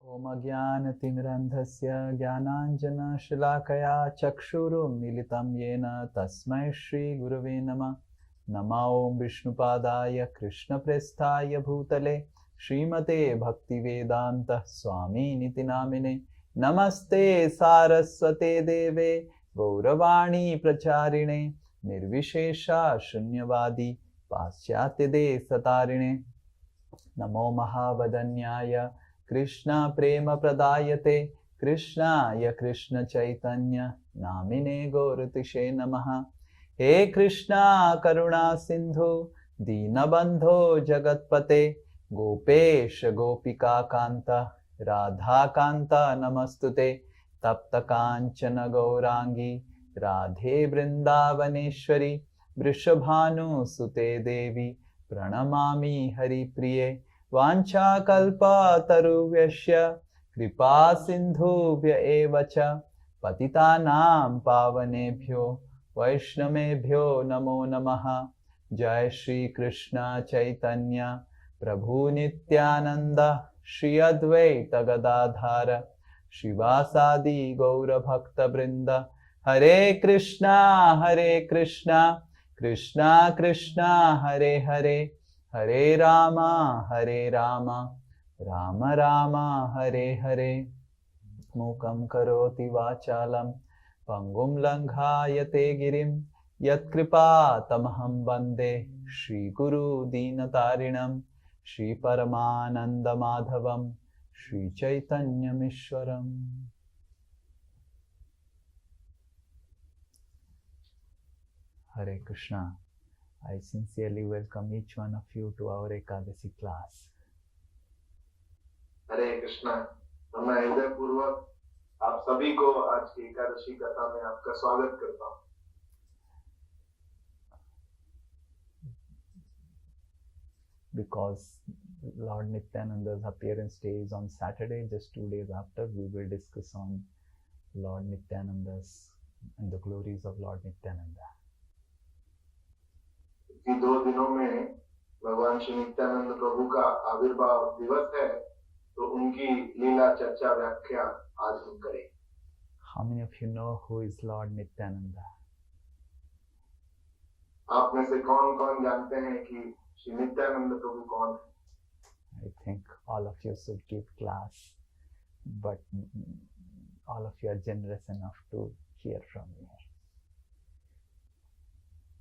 ओम ज्ञानतिमिरन्धस्य ज्ञानाञ्जनशलाकया चक्षुरुन्मीलितं येन तस्मै श्रीगुरवे नमः। नमो ॐ विष्णुपादाय कृष्णप्रेष्ठाय भूतले श्रीमते भक्तिवेदान्त स्वामिनिति नामिने। नमस्ते सारस्वते देवे गौरवाणी प्रचारिणे निर्विशेषा शून्यवादी पाश्चात्यदेशतारिणे। नमो महावदन्याय कृष्ण प्रेम प्रदायते कृष्णाय कृष्ण चैतन्य नामिने गौरतिशे नमः। हे कृष्णा करुणा सिंधु दीनबंधो जगत्पते गोपेश गोपिका कांत राधा कांत नमस्तुते। तप्त कांचन गौरांगी राधे वृंदावनेश्वरी वृषभानुसुते देवी प्रणमामि हरिप्रिये। वाञ्छाकल्पतरुभ्यश्च कृपा सिन्धुभ्य एव च पतितानां पावनेभ्यो वैष्णवेभ्यो नमो नमः। जय श्री कृष्ण चैतन्य प्रभु नित्यानंद श्री अद्वैत गदाधर श्रीवासादि गौर भक्त वृंद। हरे कृष्णा कृष्णा कृष्णा हरे हरे हरे रामा राम राम हरे हरे। मूकं करोति वाचालं पंगुं लंघायते गिरिं यत्कृपातमहं वन्दे श्रीगुरु दीनतारिणं श्रीपरमानन्दमाधवं श्रीचैतन्यमीश्वरम्। हरे Krishna. I sincerely welcome each one of you to our Ekadasi class. हरे कृष्णा। मैं हृदय पूर्वक आप सभी को आज की एकादशी कथा में आपका स्वागत करता हूँ। Because Lord Nityananda's appearance day is on Saturday, just 2 days after, we will discuss on Lord Nityananda's and the glories of Lord Nityananda. इसी 2 दिनों में भगवान श्री नित्यानंद प्रभु का आविर्भाव दिवस है, तो उनकी लीला चर्चा व्याख्या आज हम करें। How many of you know who is Lord Nityananda? आप में से कौन-कौन जानते हैं कि श्री नित्यानंद प्रभु कौन है? I think all of you should give class, but all of you are generous enough to hear from me.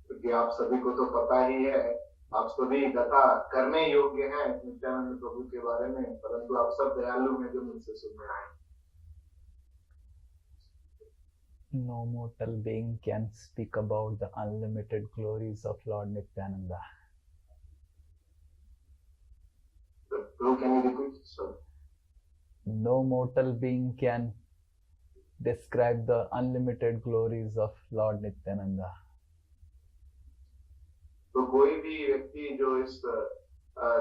क्योंकि आप सभी को तो पता ही है, आप सभी कथा करने योग्य हैं नित्यानंद प्रभु के बारे में, परंतु आप सब दयालु हैं जो मुझसे सुनने आए। No mortal being can speak about the unlimited glories of Lord Nityananda. Can you repeat, sir? No mortal being can describe the unlimited glories of Lord Nityananda. तो कोई भी व्यक्ति जो इस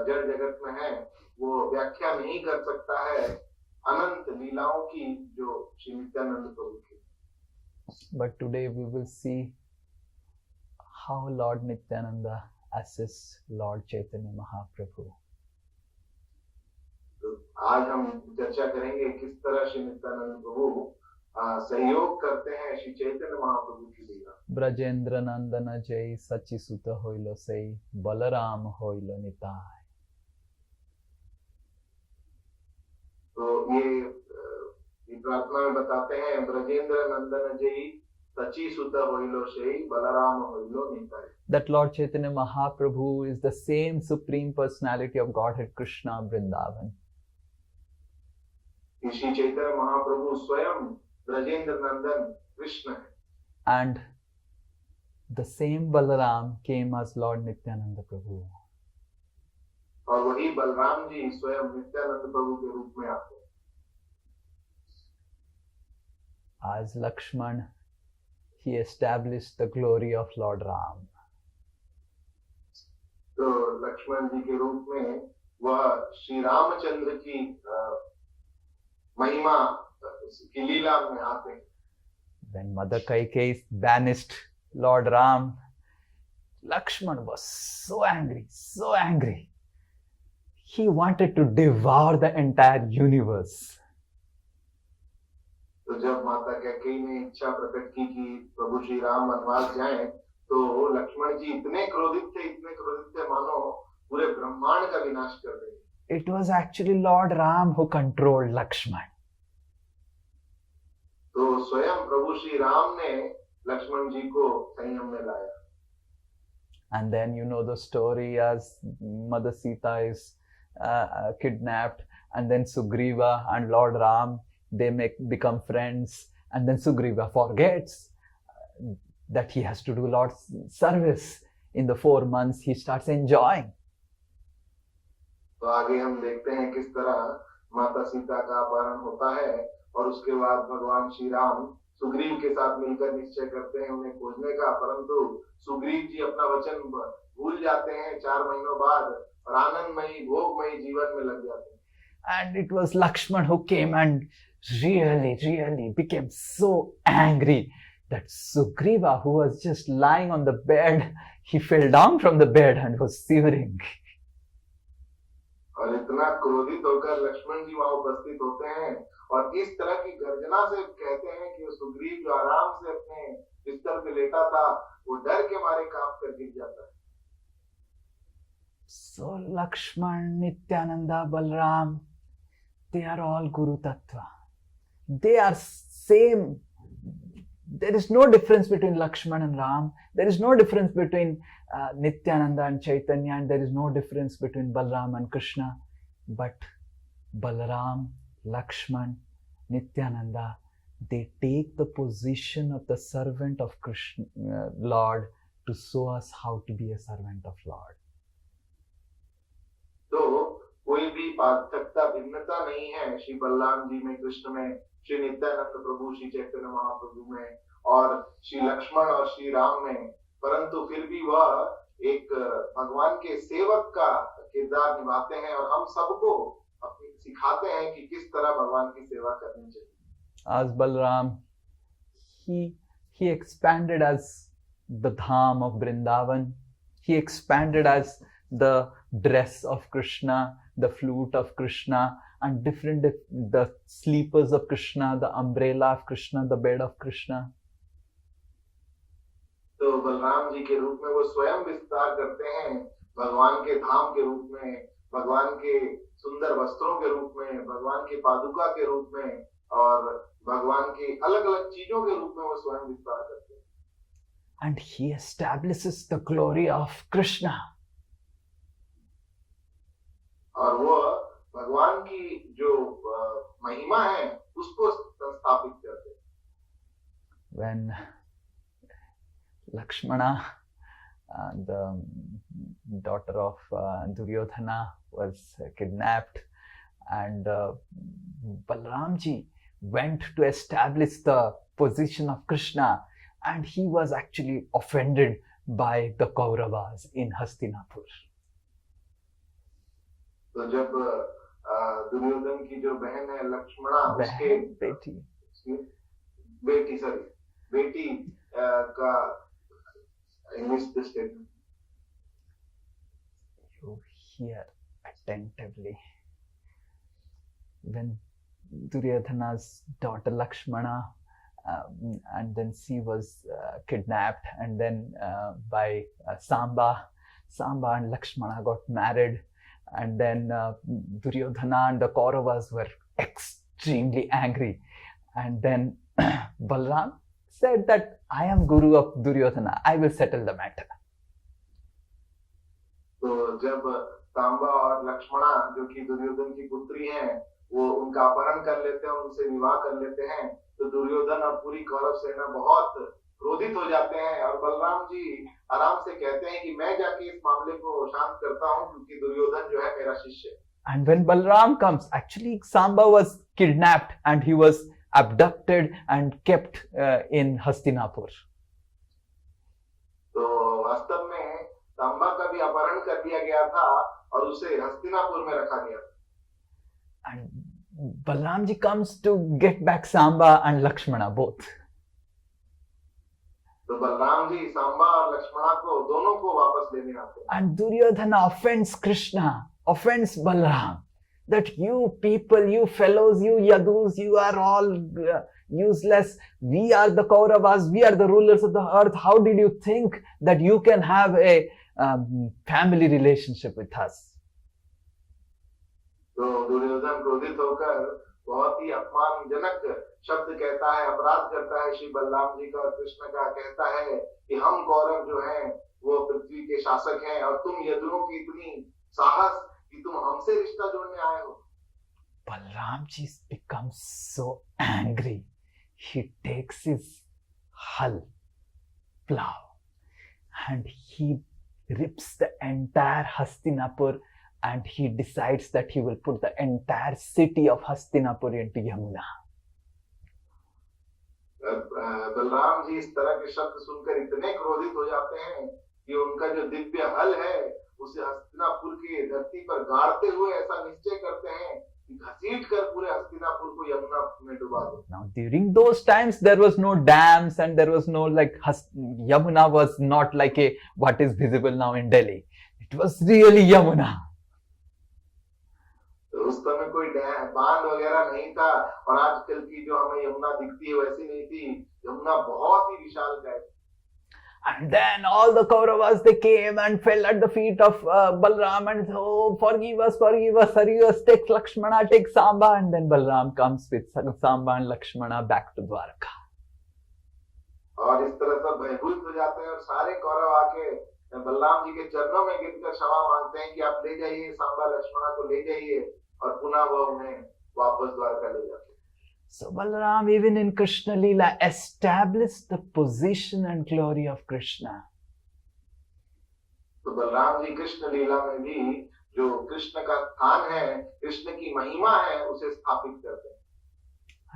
जड़ जगत में है, वो व्याख्या नहीं कर सकता है अनंत लीलाओं की जो श्री नित्यानंद प्रभु की। But today we will see how Lord Nityananda assists Lord Chaitanya Mahaprabhu. तो आज हम चर्चा करेंगे किस तरह श्री नित्यानंद प्रभु सहयोग करते हैं श्री चैतन्य महाप्रभु की लीला। ब्रजेंद्र नंदन जय सची सुत होइलो सई बलराम होइलो निताय। तो ये प्रार्थना में बताते हैं ब्रजेंद्र नंदन जय सची सुत होइलो सई Balram होइलो Nitai. That Lord Chaitanya Mahaprabhu is the same supreme personality of Godhead Krishna Vrindavan. Shri Chaitanya Mahaprabhu स्वयं ब्रजेंद्र नंदन कृष्ण है। And the same Balaram came as Lord Nityananda Prabhu. और वही बलराम जी स्वयं नित्यानंद प्रभु के रूप में आते हैं। As Lakshman, he established the glory of Lord Ram. तो लक्ष्मण जी के रूप में वह श्री रामचंद्र की महिमा की लीला में आते हैं। When Mother Kaikeyi banished Lord Ram, Lakshman was so angry. he wanted to devour the entire universe. तो जब माता कैकेयी ने इच्छा प्रकट की कि प्रभु श्री राम वनवास जाएं, तो लक्ष्मण जी इतने क्रोधित थे मानो पूरे ब्रह्मांड का विनाश कर देंगे। It was actually Lord Ram who controlled Lakshman. तो स्वयं प्रभु श्री राम ने लक्ष्मण जी को संयम में लाया। And then you know the story as Mother Sita is kidnapped, and then Sugriva and Lord Ram, they become friends, and then Sugriva forgets that he has to do Lord's service. In the 4 months he starts enjoying. तो आगे हम देखते हैं किस तरह माता सीता का अपहरण होता है और उसके बाद भगवान श्री राम सुग्रीव के साथ मिलकर निश्चय करते हैं उन्हें खोजने का, परंतु सुग्रीव जी अपना वचन भूल जाते हैं 4 महीनों बाद और आनंदमयी भोगमयी जीवन में लग जाते हैं। And it was Lakshman who came and really became so angry that Sugriva, who was just lying on the bed, he fell down from the bed and was shivering. और इतना क्रोधित होकर लक्ष्मण जी वहां उपस्थित होते हैं और इस तरह की गर्जना से कहते हैं कि सुग्रीव जो आराम से अपने बिस्तर पे लेटा था वो डर के मारे कांप कर गिर जाता है। So Lakshman, Nityananda, Balram, they are all Guru Tattva. They are same. There is no difference between Lakshman and Ram. There is no difference between Nityananda and Chaitanya, and there is no difference between Balram and Krishna. But Balaram, Lakshman, Nityananda, they take the position of the servant of Krishna, Lord, to show us how to be a servant of Lord. तो कोई भी पार्थक्यता भिन्नता नहीं है श्री बलराम जी में, कृष्ण में, श्री नित्यानंद प्रभु, श्री चैतन्य महाप्रभु में और श्री लक्ष्मण और श्री राम में, परंतु फिर भी वह एक भगवान के सेवक का किरदार निभाते हैं और हम सबको सिखाते हैं कि किस तरह भगवान की सेवा करनी चाहिए। As Balram, he expanded as the dham of Vrindavan. He expanded as the dress of Krishna, the flute of Krishna, and the sleepers of Krishna, the umbrella of Krishna, the bed of Krishna. तो बलराम जी के रूप में वो स्वयं विस्तार करते हैं भगवान के धाम के रूप में, भगवान के सुंदर वस्त्रों के रूप में, भगवान के पादुका के रूप में और भगवान के अलग अलग चीजों के रूप में वो स्वयं विस्तार करते हैं। And he establishes the glory of Krishna. और वो भगवान की जो महिमा है उसको संस्थापित करते हैं। When Lakshmana, the daughter of Duryodhana, was kidnapped, and Balramji went to establish the position of Krishna, and he was actually offended by the Kauravas in Hastinapur. तो जब दुर्योधन की जो बहन है लक्ष्मणा, उसके बेटी का English statement you hear attentively. When Duryodhana's daughter Lakshmana, and then she was kidnapped, and then by Samba and Lakshmana got married, and then Duryodhana and the Kauravas were extremely angry, and then Balram said that I am Guru of Duryodhana, I will settle the matter. तो जब सांबा और लक्ष्मणा जो कि दुर्योधन की पुत्री हैं, वो उनका अपहरण कर लेते हैं, उनसे विवाह कर लेते हैं, तो दुर्योधन और पूरी कौरव सेना बहुत क्रोधित हो जाते हैं और बलराम जी आराम से कहते हैं कि मैं जाके इस मामले को शांत करता हूं क्योंकि दुर्योधन जो है मेरा शिष्य है। And when Balram comes, actually Samba was kidnapped and he was abducted and kept in Hastinapur. तो वास्तव में सांबा का भी अपहरण कर दिया गया था और उसे हस्तिनापुर में रखा गया था। And Balramji comes to get back Samba and Lakshmana both. तो बलराम जी सांबा और लक्ष्मणा को दोनों को वापस लेने आते हैं। And Duryodhana offends Krishna offends Balram. That you people, you fellows, you Yadus, you are all useless. We are the Kauravas, we are the rulers of the earth. How did you think that you can have a family relationship with us? तो दुर्योधन क्रोधित होकर बहुत ही अपमानजनक शब्द कहता है, अपराध करता है श्री बलराम जी का और कृष्ण का। कहता है कि हम कौरव जो हैं वो पृथ्वी के शासक हैं और तुम यदुओं की इतनी साहस कि तुम हमसे रिश्ता जोड़ने आए हो। Balram ji becomes so angry. He takes his hull, plow, and he rips the entire Hastinapur, and he decides that he will put the entire city of Hastinapur into Yamuna. Balram ji इस तरह के शब्द सुनकर इतने क्रोधित हो जाते हैं कि उनका जो दिव्य हल है उसे हस्तिनापुर की धरती पर गाड़ते हुए ऐसा निश्चय करते हैं कि घसीट कर पूरे हस्तिनापुर को यमुना में डुबा दो। Now during those times there was no dams and there was no Yamuna was not like a what is visible now in Delhi. It was really Yamuna. तो उस समय कोई बांध वगैरह नहीं था और आजकल की जो हमें यमुना दिखती है वैसी नहीं थी। यमुना बहुत ही विशालकाय। And then all the Kauravas, they came and fell at the feet of Balram and said, oh, forgive us, hurry us, take Lakshmana, take Samba. And then Balram comes with Samba and Lakshmana back to Dwarka. और इस तरह सब भयभीत हो जाते हैं और सारे कौरव आके बलराम जी के चरणों में गिरकर क्षमा मांगते हैं कि आप ले जाइए सांबा लक्ष्मणा को ले जाइए और पुनः वह उन्हें वापस द्वारका ले जाते हैं। So Balram, even in Krishna Leela, established the position and glory of Krishna. तो बलराम जी कृष्ण लीला में भी जो कृष्ण का स्थान है, कृष्ण की महिमा है, उसे स्थापित करते हैं।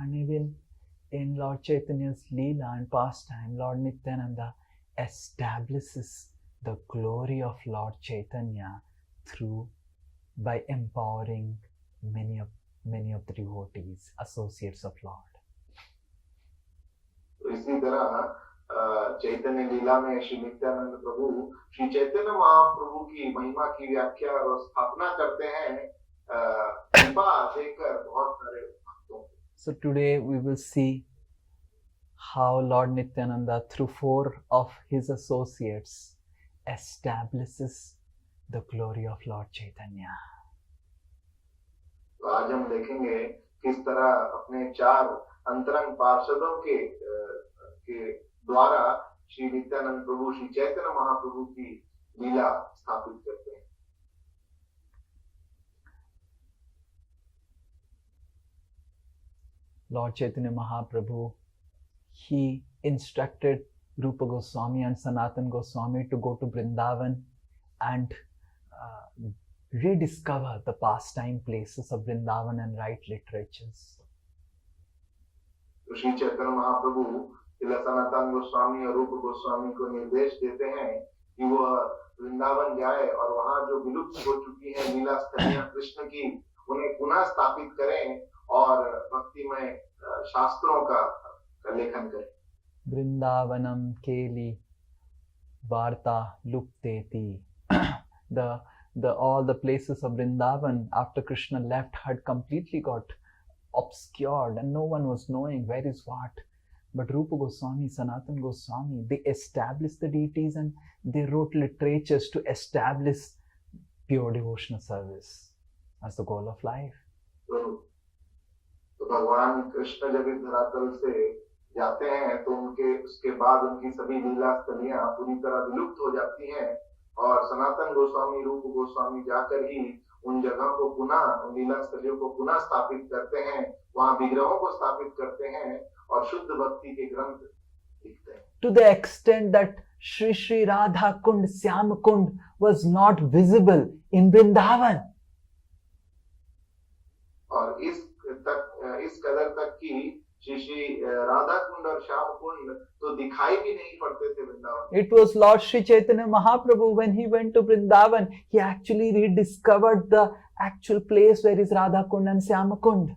And even in Lord Chaitanya's Leela and pastime, Lord Nityananda establishes the glory of Lord Chaitanya by empowering many of the devotees, associates of Lord. तो इसी तरह चैतन्य लीला में श्री नित्यानंद प्रभु श्री चैतन्य महाप्रभु की महिमा की व्याख्या और स्थापना करते हैं कृपा देकर बहुत सारे भक्तों। So today we will see how Lord Nityananda, through 4 of his associates, establishes the glory of Lord Chaitanya. तो आज हम देखेंगे किस तरह अपने 4 अंतरंग पार्षदों के द्वारा श्री नित्यानंद प्रभु श्री चैतन्य महाप्रभु की लीला स्थापित करते हैं। Lord Chaitanya Mahaprabhu, he instructed Rupa Goswami and Sanatan Goswami to go to Vrindavan and rediscover the pastime places of Vrindavan and write literatures. तो श्री चैतन्य महाप्रभु सनातन गोस्वामी और रूप गोस्वामी को निर्देश देते हैं कि वह वृंदावन जाए और वहाँ जो विलुप्त हो चुकी हैं लीला स्थलियां कृष्ण की उन्हें पुनः स्थापित करें और भक्तिमय शास्त्रों का लेखन करें। Vrindavanam Keli Varta Lupteti. All the places of Vrindavan after Krishna left had completely got obscured and no one was knowing where is what. But Rupa Goswami, Sanatan Goswami, they established the deities and they wrote literatures to establish pure devotional service as the goal of life. तो भगवान कृष्ण जब इस धरातल से जाते हैं तो उसके बाद उनकी सभी लीला स्थलियां पूरी तरह विलुप्त हो जाती हैं और सनातन गोस्वामी रूप गोस्वामी जाकर ही उन जगह को पुनः उन लीला स्थलियों को पुनः स्थापित करते हैं, वहां विग्रहों को स्थापित करते हैं और शुद्ध भक्ति के ग्रंथ लिखते हैं। To the extent that Shri Radha Kund, Syam Kund was not visible in Vrindavan. और इस कदर तक कि श्री राधा कुंड और श्याम कुंड तो दिखाई भी नहीं पड़ते थे Vrindavan. It was Lord Sri Chaitanya Mahaprabhu when he went to Vrindavan, he actually rediscovered the actual place where is Radha Kund and Syama Kund.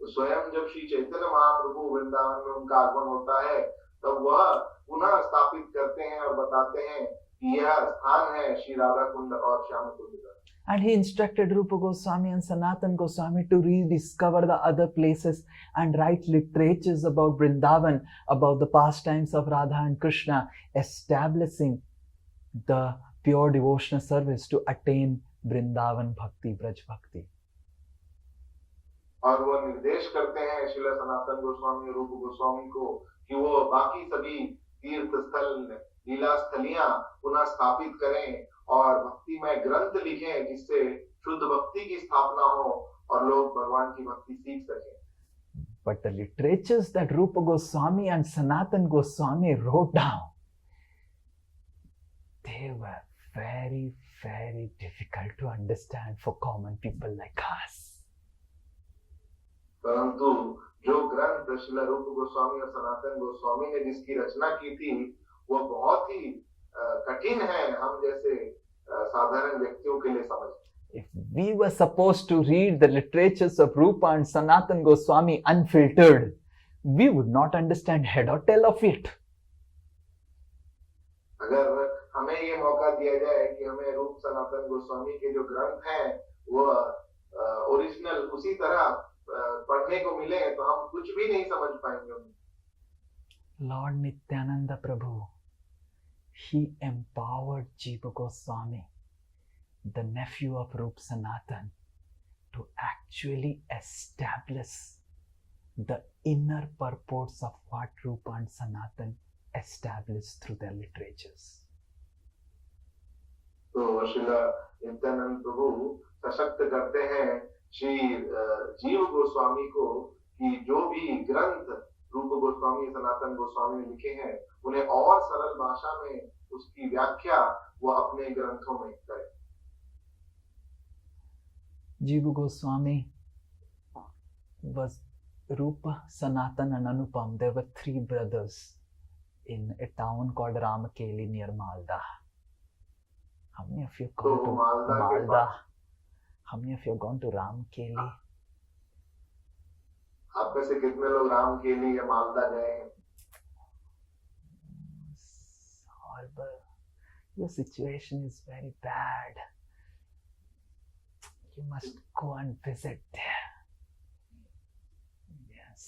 स्वयं जब श्री चैतन्य महाप्रभु वृंदावन में उनका आगमन होता है तब वह पुनः स्थापित करते हैं और बताते हैं कि यह स्थान है श्री राधा कुंड और श्याम कुंड का। And he instructed Rupa Goswami and Sanatan Goswami to rediscover the other places and write literatures about Vrindavan, about the pastimes of Radha and Krishna, establishing the pure devotional service to attain Vrindavan Bhakti, Braj Bhakti. और वो निर्देश करते हैं श्रील सनातन गोस्वामी रूप गोस्वामी को कि वो बाकी सभी तीर्थ स्थल लीला स्थलियां पुनः स्थापित करें और भक्तिमय ग्रंथ लिखें जिससे शुद्ध भक्ति की स्थापना हो और लोग भगवान की भक्ति सीख सकें. But the literatures that Rupa Goswami and Sanatan Goswami wrote down, they were very, very difficult to understand for common people like us. परंतु जो ग्रंथ श्रील रूप गोस्वामी और सनातन गोस्वामी ने जिसकी रचना की थी वो बहुत ही कठिन है हम जैसे साधारण व्यक्तियों के लिए समझ. If we were supposed to read the literatures of Rupa and Sanatan Goswami unfiltered, we would not understand head or tail of it. अगर हमें ये मौका दिया जाए कि हमें रूप सनातन गोस्वामी के जो ग्रंथ हैं वो ओरिजिनल उसी तरह पढ़ने को मिले तो हम कुछ भी नहीं समझ पाएंगे. Lord Nityananda Prabhu, he empowered Jiva Goswami, the nephew of Rup Sanatan, to actually establish the inner purports of what Rupa and Sanatan established through their literatures. तो श्रील नित्यानंद प्रभु सशक्त करते हैं श्री जीव गोस्वामी को कि जो भी ग्रंथ रूप गोस्वामी सनातन गोस्वामी ने लिखे हैं उन्हें और सरल भाषा में उसकी व्याख्या वो अपने ग्रंथों में करें. Jiva Goswami was Rupa, Sanatan and Anupam. There were three brothers in a town called Ramakeli near Malda. How many of you gone to Malda? How many of you have gone to Ramakeli? आप में से कितने लोग रामकेली या मालदा गए हैं? It's horrible. Your situation is very bad. You must go and visit there. Yes.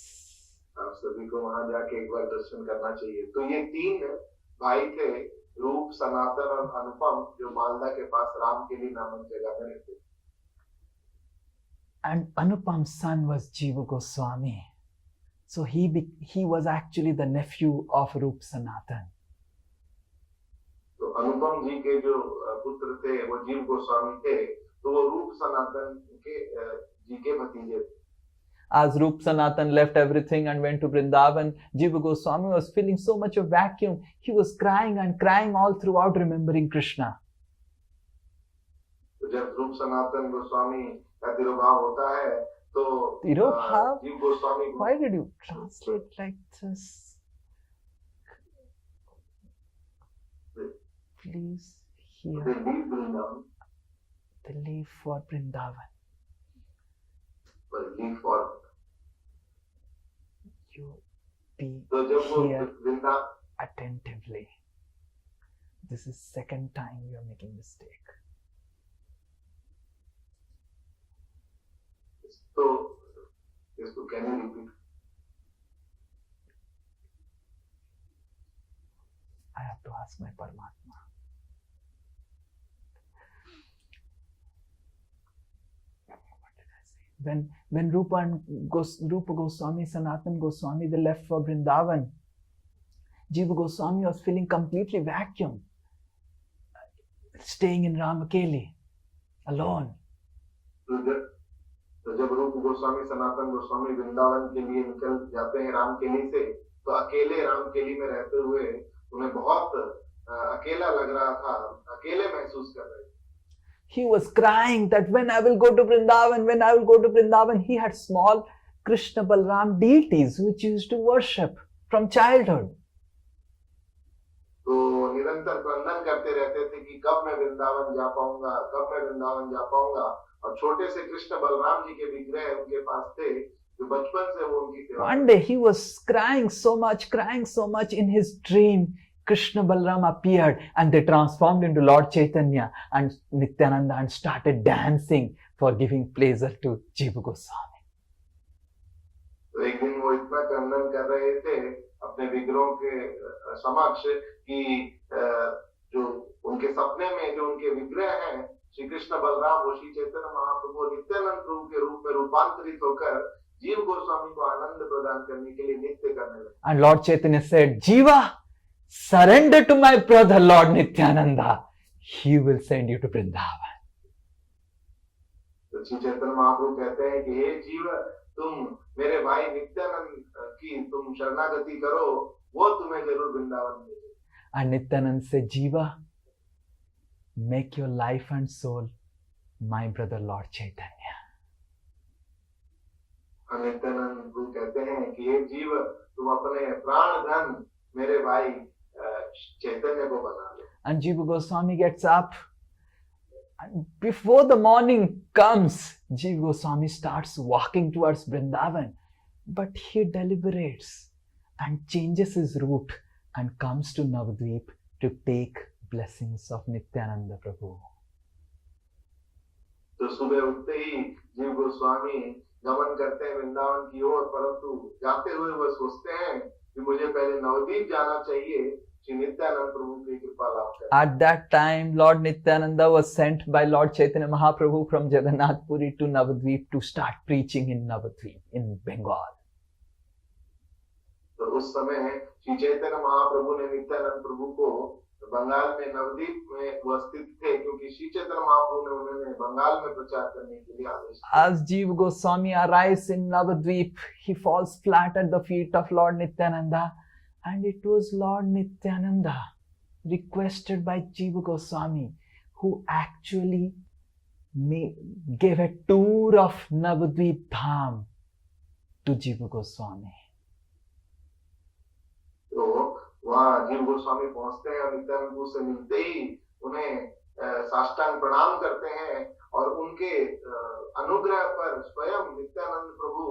आप सभी को वहां जाके एक बार दर्शन करना चाहिए. तो ये तीन भाई थे रूप सनातन और अनुपम जो मालदा के पास रामकेली नामक जगह में रहते. And Anupam's son was Jiva Goswami. So he was actually the nephew of Rup Sanatan. तो अनुपम जी के जो पुत्र थे वो जीव गोस्वामी थे तो वो रूप सनातन के जी के भतीजे थे. As Rup Sanatan left everything and went to Vrindavan, Jiva Goswami was feeling so much of vacuum. He was crying and crying all throughout, remembering Krishna. तो जब रूप सनातन गोस्वामी का तिरोभाव होता है तो तिरोभाव? जीव Goswami Why did you translate like this? Please hear. they leave Vrindavan They leave for Vrindavan. but leave for You be तो जब वो here Vrindavan attentively. This is second time you are making mistake. तो इसको can you repeat? I have to ask my Paramatma. What did I say? When Rupa Goswami, Sanatan Goswami, they left for Vrindavan, Jiva Goswami was feeling completely vacuum, staying in Ramakeli, alone. तो जब रूप गोस्वामी सनातन गोस्वामी वृंदावन के लिए निकल जाते हैं रामकेली से तो अकेले रामकेली में रहते हुए उन्हें बहुत अकेला लग रहा था, अकेले महसूस कर रहे थे. He was crying that when I will go to Vrindavan, he had small Krishna Balram deities which he used to worship from childhood. तो निरंतर क्रंदन करते रहते थे कि कब मैं वृंदावन जा पाऊंगा और छोटे से कृष्ण बलराम जी के विग्रह उनके पास थे जो बचपन से वो उनकी सेवा. One day he was crying so much in his dream. Krishna Balaram appeared and they transformed into Lord Chaitanya and Nityananda and started dancing for giving pleasure to Jiva Goswami. तो एक दिन वो इतना क्रंदन कर रहे थे अपने विग्रहों के समक्ष कि जो उनके सपने में जो उनके विग्रह हैं श्री कृष्ण बलराम वो श्री चैतन्य महाप्रभु नित्यानंद प्रभु के रूप में रूपांतरित होकर जीव गोस्वामी को आनंद प्रदान करने के लिए नृत्य करने लगे. And Lord Chaitanya said, Jiva, surrender to my brother Lord Nityananda. He will send you to Vrindavan. तो श्री चैतन्य महाप्रभु कहते हैं कि हे जीव तुम मेरे भाई नित्यानंद की तुम शरणागति करो वो तुम्हें जरूर वृंदावन भेजेगा. And Nityanand said, Jiva, make your life and soul my brother Lord Chaitanya. Nityanand प्रभु कहते हैं कि हे जीव तुम अपने प्राण धन मेरे भाई चैतन्य को बना लो. And Jiva Goswami gets up. And before the morning comes, Jiva Goswami starts walking towards Vrindavan. But he deliberates and changes his route and comes to Navadvip to take blessings of Nityananda Prabhu. तो सुबह उठते ही जीव गोस्वामी गमन करते हैं वृंदावन की ओर, परंतु जाते हुए वह सोचते हैं कि मुझे पहले नवदीप जाना चाहिए श्री नित्यानंद प्रभु की कृपा लाभ करें. At that time, Lord Nityananda was sent by Lord Chaitanya Mahaprabhu from Jagannath Puri to Navadvip to start preaching in Navadvip in Bengal. तो उस समय श्री चैतन्य महाप्रभु ने नित्यानंद प्रभु को बंगाल में नवदीप में वह स्थित थे क्योंकि श्री चैतन्य महाप्रभु ने उन्हें बंगाल में प्रचार करने के लिए आदेश दिया. As Jiva Goswami arrives in Navadvip, he falls flat at the feet of Lord Nityananda, and it was Lord Nityananda, requested by Jiva Goswami, who actually gave a tour of Navadvip Dham to Jiva Goswami. तो वहाँ जीव गोस्वामी पहुंचते हैं और नित्यानंद प्रभु से मिलते ही उन्हें साष्टांग प्रणाम करते हैं और उनके अनुग्रह पर स्वयं नित्यानंद प्रभु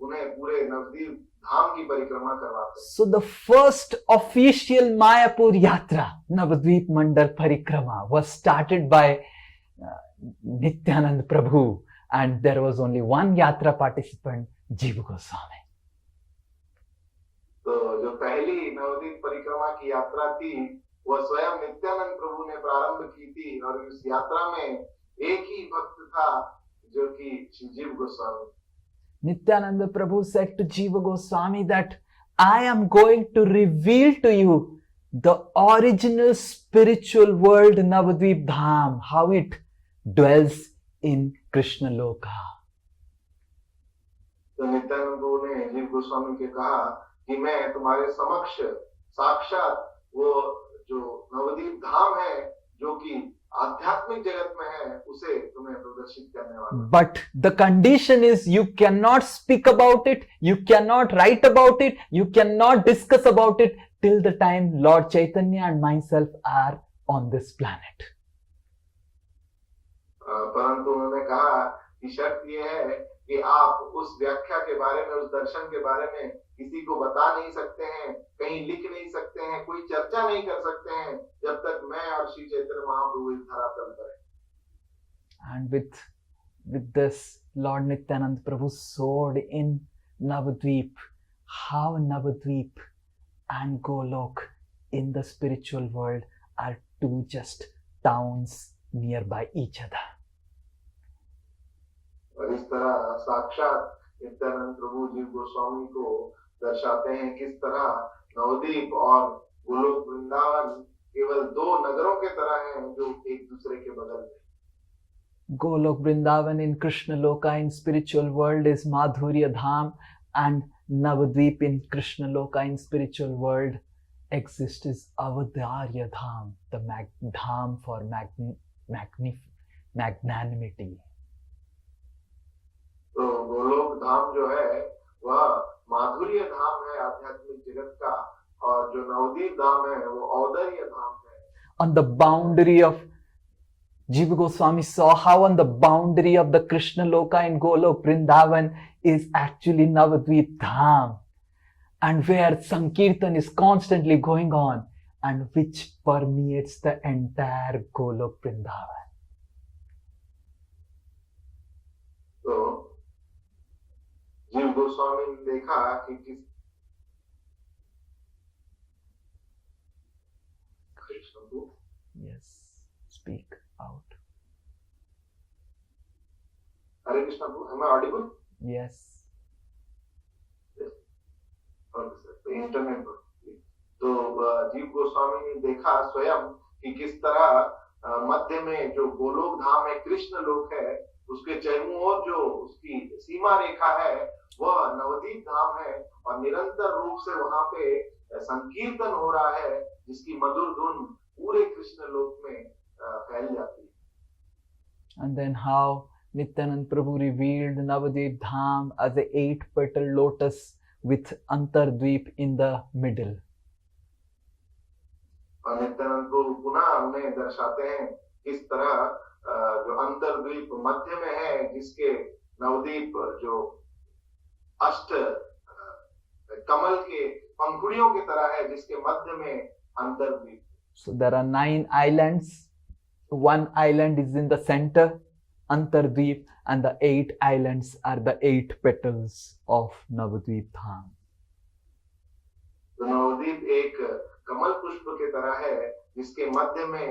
उन्हें पूरे नवदीप धाम की परिक्रमा करवाते हैं. So the first official Mayapur Yatra, Navadvip Mandal Parikrama, was started by Nityanand Prabhu, and there was only one Yatra participant, Jiva Goswami. तो जो पहली नवदीप परिक्रमा की यात्रा थी वह स्वयं नित्यानंद प्रभु ने प्रारंभ की थी और इस यात्रा में एक ही भक्त था जो कि जीव Goswami. Nityananda Prabhu said to Jiva Goswami that I am going to reveal to you the original spiritual world Navadvip Dham, how it dwells in Krishna Loka. तो नित्यानंद प्रभु ने जीव गोस्वामी के कहा कि मैं तुम्हारे समक्ष साक्षात वो जो नवदीप धाम है जो कि आध्यात्मिक जगत में है उसे तुम्हें प्रदर्शित करने वाला. But the condition is you cannot speak about it, you cannot write about it, you cannot discuss about it till the time Lord Chaitanya and myself are on this planet. परंतु उन्होंने कहा कि शर्त यह है कि आप उस व्याख्या के बारे में उस दर्शन के बारे में किसी को बता नहीं सकते हैं, कहीं लिख नहीं सकते हैं, कोई चर्चा नहीं कर सकते हैं जब तक मैं और श्री चैतन्य महाप्रभु इस धरातल पर हैं. And with this, Lord Nityanand Prabhu soared in Navadvip. How Navadvip and Golok in the spiritual world are two just towns nearby each other. और इस तरह साक्षात नित्यानंद प्रभु जीव गोस्वामी को दर्शाते हैं किस तरह नवदीप और गोलोक वृंदावन केवल दो नगरों के तरह हैं जो एक दूसरे के बगल में. Golok Vrindavan in Krishna Loka in spiritual world is Madhurya Dham, and Navadvip in Krishna Loka in spiritual world exists is Avadarya Dham, the Dham for magnanimity. तो गोलोक धाम जो है वह माधुर्य धाम है आध्यात्मिक जगत का और जो नवदीप धाम है वो औदर्य धाम है. On the boundary of Jiva Goswami saw how on the boundary of the Krishna Loka in Golok Vrindavan is actually Navadvip Dham, and where Sankirtan is constantly going on, and which permeates the entire Golok Vrindavan. तो जीव गोस्वामी ने देखा कि किस कृष्ण को Yes, speak out. हरे कृष्ण को हमें Audible Yes. Internet पर तो जीव गोस्वामी ने देखा स्वयं कि किस तरह मध्य में जो गोलोक धाम है कृष्ण लोक है उसके चैमू और जो उसकी सीमा रेखा है वह नवदीप धाम है और निरंतर रूप से वहां पे संकीर्तन हो रहा है जिसकी मधुर धुन पूरे कृष्ण लोक में फैल जाती है. And then how Nityanand Prabhu revealed Navadvip Dham as a 8-petal lotus with Antardvip in the middle. और नित्यानंद प्रभु पुनः उन्हें दर्शाते हैं किस तरह जो अंतर्द्वीप मध्य में है जिसके नवदीप जो अष्ट कमल के पंखुड़ियों की तरह है जिसके मध्य में अंतर्द्वीप. So there are 9 islands. One island is in the center, Antardvip, and the 8 islands are the 8 petals of Navadvip Dham. तो नवदीप एक कमल पुष्प की तरह है जिसके मध्य में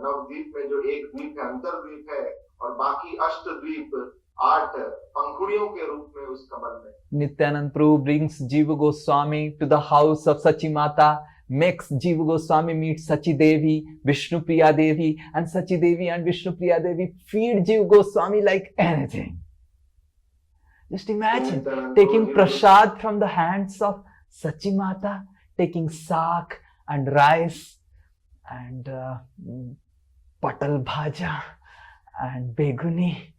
नवदीप में जो एक द्वीप है अंतर्द्वीप है और बाकी अष्टद्वीप 8 पंखुड़ियों के रूप में उस कमल में. Nityanand Prabhu brings Jiva Goswami to the house of Sachi Mata, makes Jiva Goswami meet Sachi Devi, Vishnu Priya Devi, and Sachi Devi and Vishnu Priya Devi feed Jiva Goswami like anything. Just imagine taking prasad from the hands of Sachi Mata, taking sak and rice and patal bhaja and beguni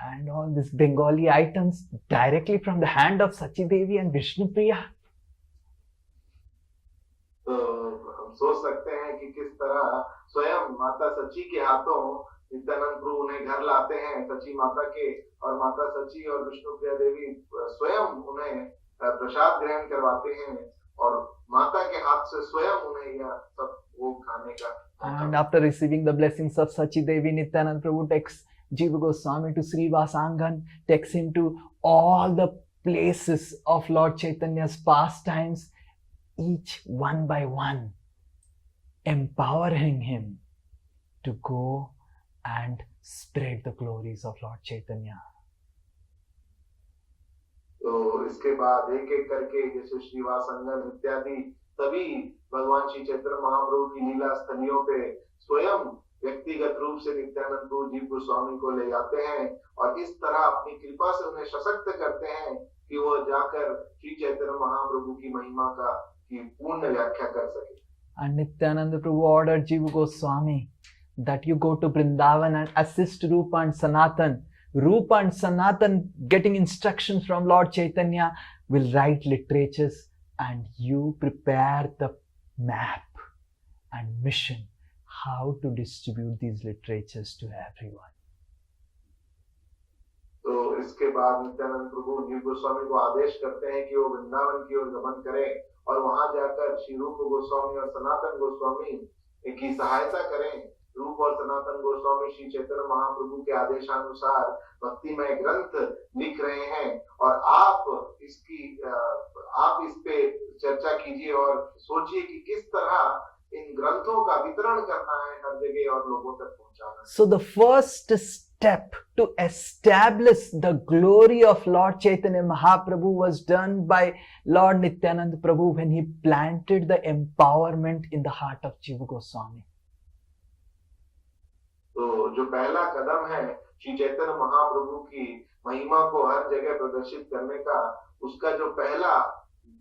and all these Bengali items directly from the hand of Sachi Devi and Vishnu Priya. तो हम सोच सकते हैं कि किस तरह स्वयं माता सची के हाथों नित्यानंद प्रभु उन्हें घर लाते हैं सची माता के और माता सची और विष्णु प्रिया देवी स्वयं उन्हें प्रसाद ग्रहण करवाते हैं और माता के हाथ से स्वयं उन्हें यह सब वो खाने का. And after receiving the blessings of Sachi Devi, Nityanand Prabhu takes Jiva Goswami to Srivasangan, takes him to all the places of Lord Chaitanya's pastimes, each one by one, empowering him to go and spread the glories of Lord Chaitanya. तो इसके बाद एक एक करके जैसे श्रीवासंगम इत्यादि सभी भगवान श्री चैतन्य महाप्रभु की लीला स्थलियों पे स्वयं व्यक्तिगत रूप से नित्यानंद प्रभु जीव गोस्वामी को ले जाते हैं और इस तरह अपनी कृपा से उन्हें सशक्त करते हैं कि वो जाकर श्री चैतन्य महाप्रभु की महिमा की पूर्ण व्याख्या कर सके. And Nityananda Prabhu ordered Jiva Goswami that you go to Vrindavan and assist Rupa and Sanatan. Rupa and Sanatan, getting instructions from Lord Chaitanya, will write literatures and you prepare the map and mission how to distribute these literatures to everyone. तो इसके बाद नित्यानंद प्रभु जीव गोस्वामी को आदेश करते हैं कि वो वृंदावन की ओर गमन करें और वहां जाकर श्री रूप गोस्वामी और सनातन गोस्वामी की सहायता करें. रूप और सनातन गोस्वामी श्री चैतन्य महाप्रभु के आदेशानुसार भक्तिमय ग्रंथ लिख रहे हैं और आप इस पे चर्चा कीजिए और सोचिए कि किस तरह इन ग्रंथों का वितरण करना है हर जगह और लोगों तक पहुंचाना. So the first step to establish the glory of Lord Chaitanya Mahaprabhu was done by Lord Nityanand Prabhu when he planted the empowerment in the heart of Jiva Goswami. तो जो पहला कदम है श्री चैतन्य महाप्रभु की महिमा को हर जगह प्रदर्शित करने का उसका जो पहला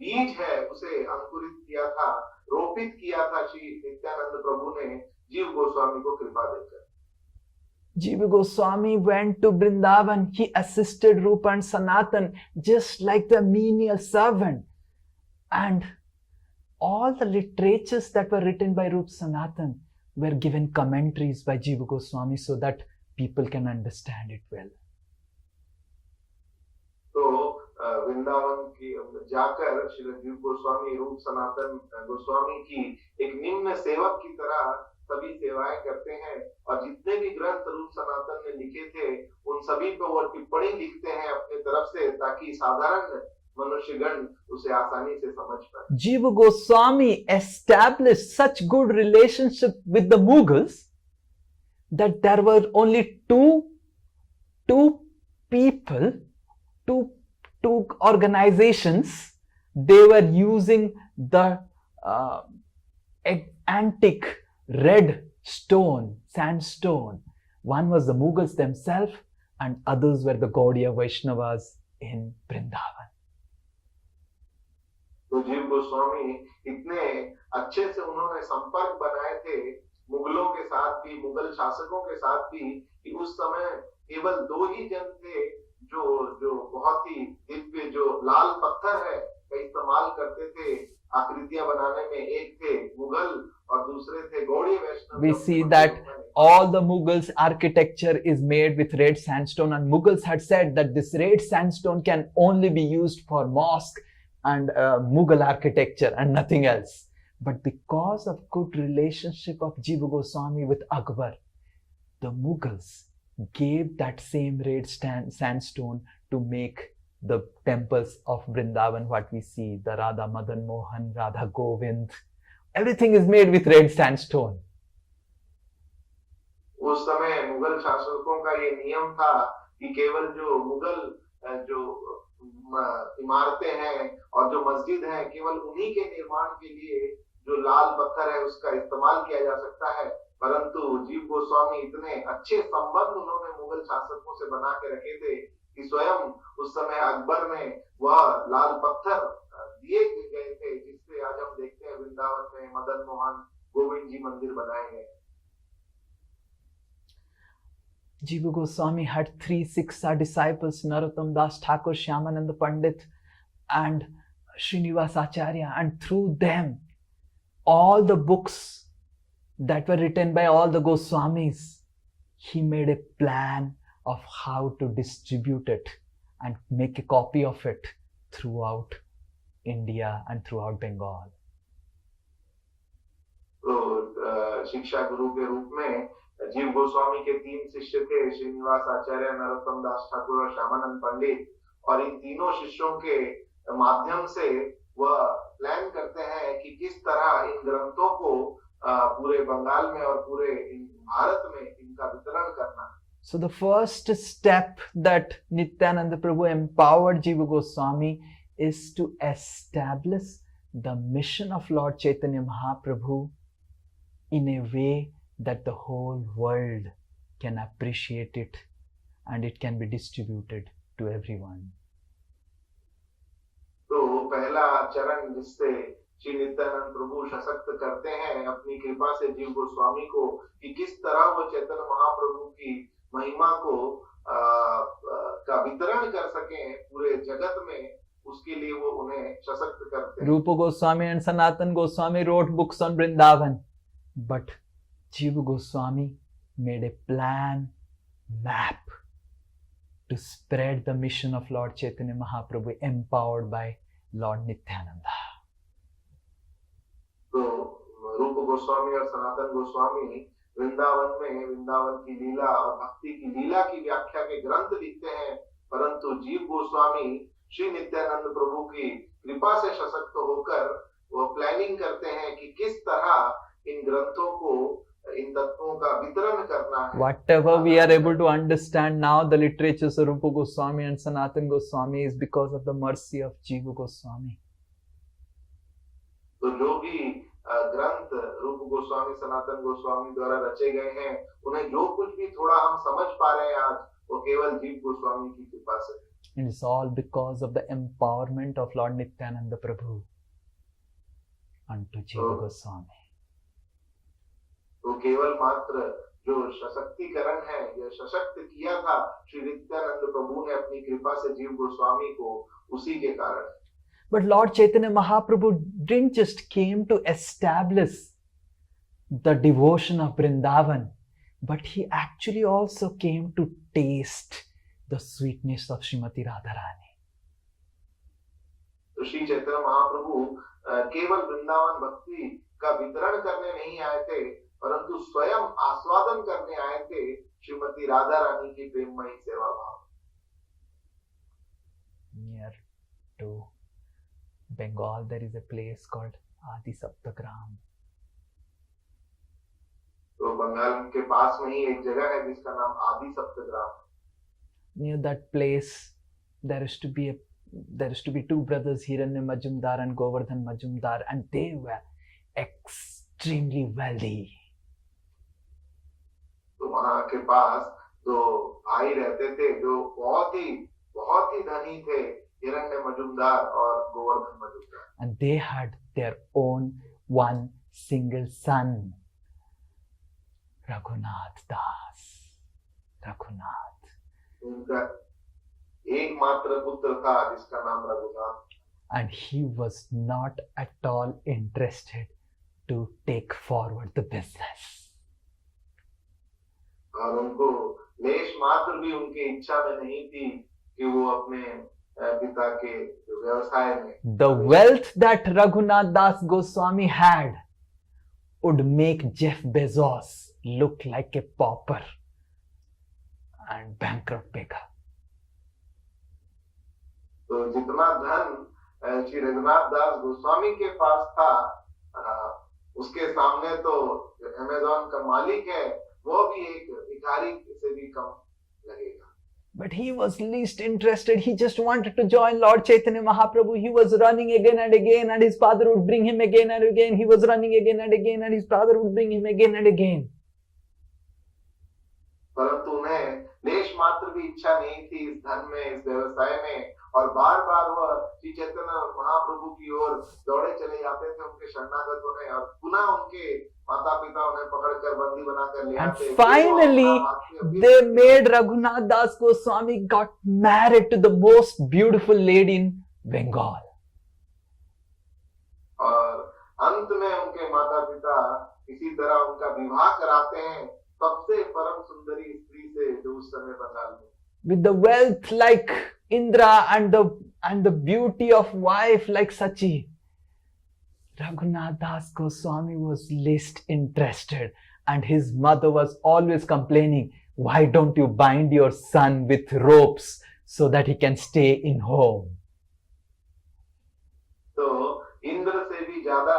बीज है उसे अंकुरित किया था रोपित किया था श्री नित्यानंद प्रभु ने जीव गोस्वामी को कृपा देकर. Jiva Goswami went to Vrindavan. He assisted Rupa and Sanatan just like the menial servant. And all the literatures that were written by Rupa Sanatan were given commentaries by Jiva Goswami so that people can understand it well. तो वृंदावन की जाकर श्री जीव गोस्वामी रूप सनातन गोस्वामी की एक निम्न सेवक की तरह सभी सेवाएं करते हैं और जितने भी ग्रंथ रूप सनातन ने लिखे थे उन सभी पे वो टिप्पणी लिखते हैं अपने तरफ से ताकि साधारण मनुष्यगण उसे आसानी से समझ पाए। Jiva Goswami established such good relationship with the Mughals that there were only two people, two organizations. They were using the antique red stone, sandstone. One was the Mughals themselves, and others were the Gaudiya Vaishnavas in Vrindavan. तो जीव गोस्वामी इतने अच्छे से उन्होंने संपर्क बनाए थे मुगलों के साथ भी, मुगल शासकों के साथ भी, कि उस समय केवल दो ही जन थे जो बहुत ही दिव्य जो लाल पत्थर है का इस्तेमाल करते थे आकृतियां बनाने में। एक थे मुगल और दूसरे थे गौड़ीय वैष्णव। We see that all the Mughals architecture is made with red sandstone, and Mughals had said that this red sandstone can only be used for mosque and Mughal architecture and nothing else. But because of good relationship of Jiva Goswami with Akbar, the Mughals gave that same red sandstone to make the temples of Vrindavan, what we see, the Radha Madan Mohan, Radha Govind, everything is made with red sandstone. उस समय मुगल शासकों का ये नियम था कि केवल जो मुगल जो इमारतें हैं और जो मस्जिद हैं केवल उन्हीं के निर्माण के लिए जो लाल पत्थर है उसका इस्तेमाल किया जा सकता है। परंतु जीव गोस्वामी इतने अच्छे संबंध उन्होंने मुगल शासकों से बना के रखे थे कि स्वयं उस समय अकबर ने वह लाल पत्थर दिए गए थे जिससे आज हम देखते हैं वृंदावन में मदन मोहन गोविंद जी मंदिर बनाए गए। Jiva Goswami had 3 Siksha disciples, Narottam Das Thakur, Shyamananda Pandit and Srinivas Acharya, and through them all the books that were written by all the Goswamis, he made a plan of how to distribute it and make a copy of it throughout India and throughout Bengal. तो शिक्षा गुरु के रूप में जीव गोस्वामी के 3 शिष्य थे, श्रीनिवास आचार्य, नरोत्तम दास ठाकुर और श्यामानंद पंडित, और इन तीनों शिष्यों के माध्यम से वह प्लान करते हैं कि किस तरह इन ग्रंथों को पूरे बंगाल में और पूरे भारत में इनका वितरण करना। So the first step that Nityananda Prabhu empowered Jiva Goswami is to establish the mission of Lord Chaitanya Mahaprabhu in a way that the whole world can appreciate it and it can be distributed to everyone. तो पहला चरण जिससे श्री नित्यानंद प्रभु सशक्त करते हैं अपनी कृपा से जीव गोस्वामी को कि किस तरह वो चैतन्य महाप्रभु की महिमा को का वितरण कर सकें पूरे जगत में, उसके लिए वो उन्हें सशक्त करते हैं। Rupa Goswami and Sanatan Goswami wrote books on Vrindavan, but Jiva Goswami made a plan, map to spread the mission of Lord Chaitanya Mahaprabhu, empowered by Lord Nityananda. तो रूप गोस्वामी और सनातन गोस्वामी वृंदावन की लीला और भक्ति की लीला की व्याख्या के ग्रंथ लिखते हैं, परंतु जीव गोस्वामी श्री नित्यानंद प्रभु की कृपा से सशक्त होकर वो प्लानिंग करते हैं कि किस तरह इन ग्रंथों को, इन तत्वों का वितरण करना है। Whatever we are able to understand now, the literatures of Rupa Goswami and Sanatan Goswami is because of the mercy of Jiva Goswami. तो जो भी ग्रंथ रूप गोस्वामी सनातन गोस्वामी द्वारा रचे गए हैं, उन्हें जो कुछ भी थोड़ा हम समझ पा रहे हैं आज, वो केवल जीव गोस्वामी की कृपा से। And it's all because of the empowerment of Lord Nityananda Prabhu unto Jiva Goswami. तो केवल मात्र जो सशक्तिकरण है, जो सशक्त किया था श्री नित्यानंद प्रभु ने अपनी कृपा से जीव गोस्वामी को, उसी के कारण। But Lord Chaitanya Mahaprabhu didn't just came to establish the devotion of Vrindavan, but he actually also came to taste the sweetness of Srimati Radharani. तो श्री चैतन्य महाप्रभु केवल वृंदावन भक्ति का वितरण करने नहीं आए थे, परंतु स्वयं आस्वादन करने आए थे श्रीमती राधा रानी की प्रेममयी सेवा भाव। Near to Bengal, there is a place called Adi Saptagram. तो बंगाल के पास में ही एक जगह है जिसका नाम आदि Saptagram. Near that place, there used to be two brothers, Hiranya Majumdar and Govardhan Majumdar, and they were extremely wealthy. तो वहां के पास दो भाई रहते थे जो बहुत ही धनी थे, हिरण्य मजुमदार और Govardhan Majumdar. And they had their own one single son, Raghunath Das. Raghunath. उनका एकमात्र पुत्र था जिसका नाम Raghunath. And he was not at all interested to take forward the business. और उनको लेश मात्र भी उनकी इच्छा में नहीं थी कि वो अपने पिता के व्यवसाय में। The wealth that Raghunath Das Goswami had would make Jeff Bezos look like a pauper and bankrupt beggar. तो जितना धन श्री रघुनाथ दास गोस्वामी के पास था, उसके सामने तो अमेज़न का मालिक है, वो भी एक भिखारी से भी कम लगेगा। But he was least interested. He just wanted to join Lord Chaitanya Mahaprabhu. He was running again and again, and his father would bring him again and again. He was running again and again, and his father would bring him again and again. परंतु उन्हें लेश मात्र भी इच्छा नहीं थी इस धन में, इस व्यवसाय में, और बार बार वह श्री चैतन्य महाप्रभु की ओर दौड़े चले जाते थे उनके शरणागत होने, और पुनः उनके माता पिता उन्हें पकड़कर बंदी बनाकर ले आते। And finally, they made Raghunath Das Goswami got married to the most beautiful lady in Bengal. और अंत में उनके माता पिता इसी तरह उनका विवाह कराते हैं सबसे परम सुंदरी स्त्री से जो उस समय बंगाल में। With the wealth like Indra and the beauty of wife like Sachi, Raghunath Das Goswami was least interested, and his mother was always complaining, why don't you bind your son with ropes so that he can stay in home? तो इंद्र से भी ज्यादा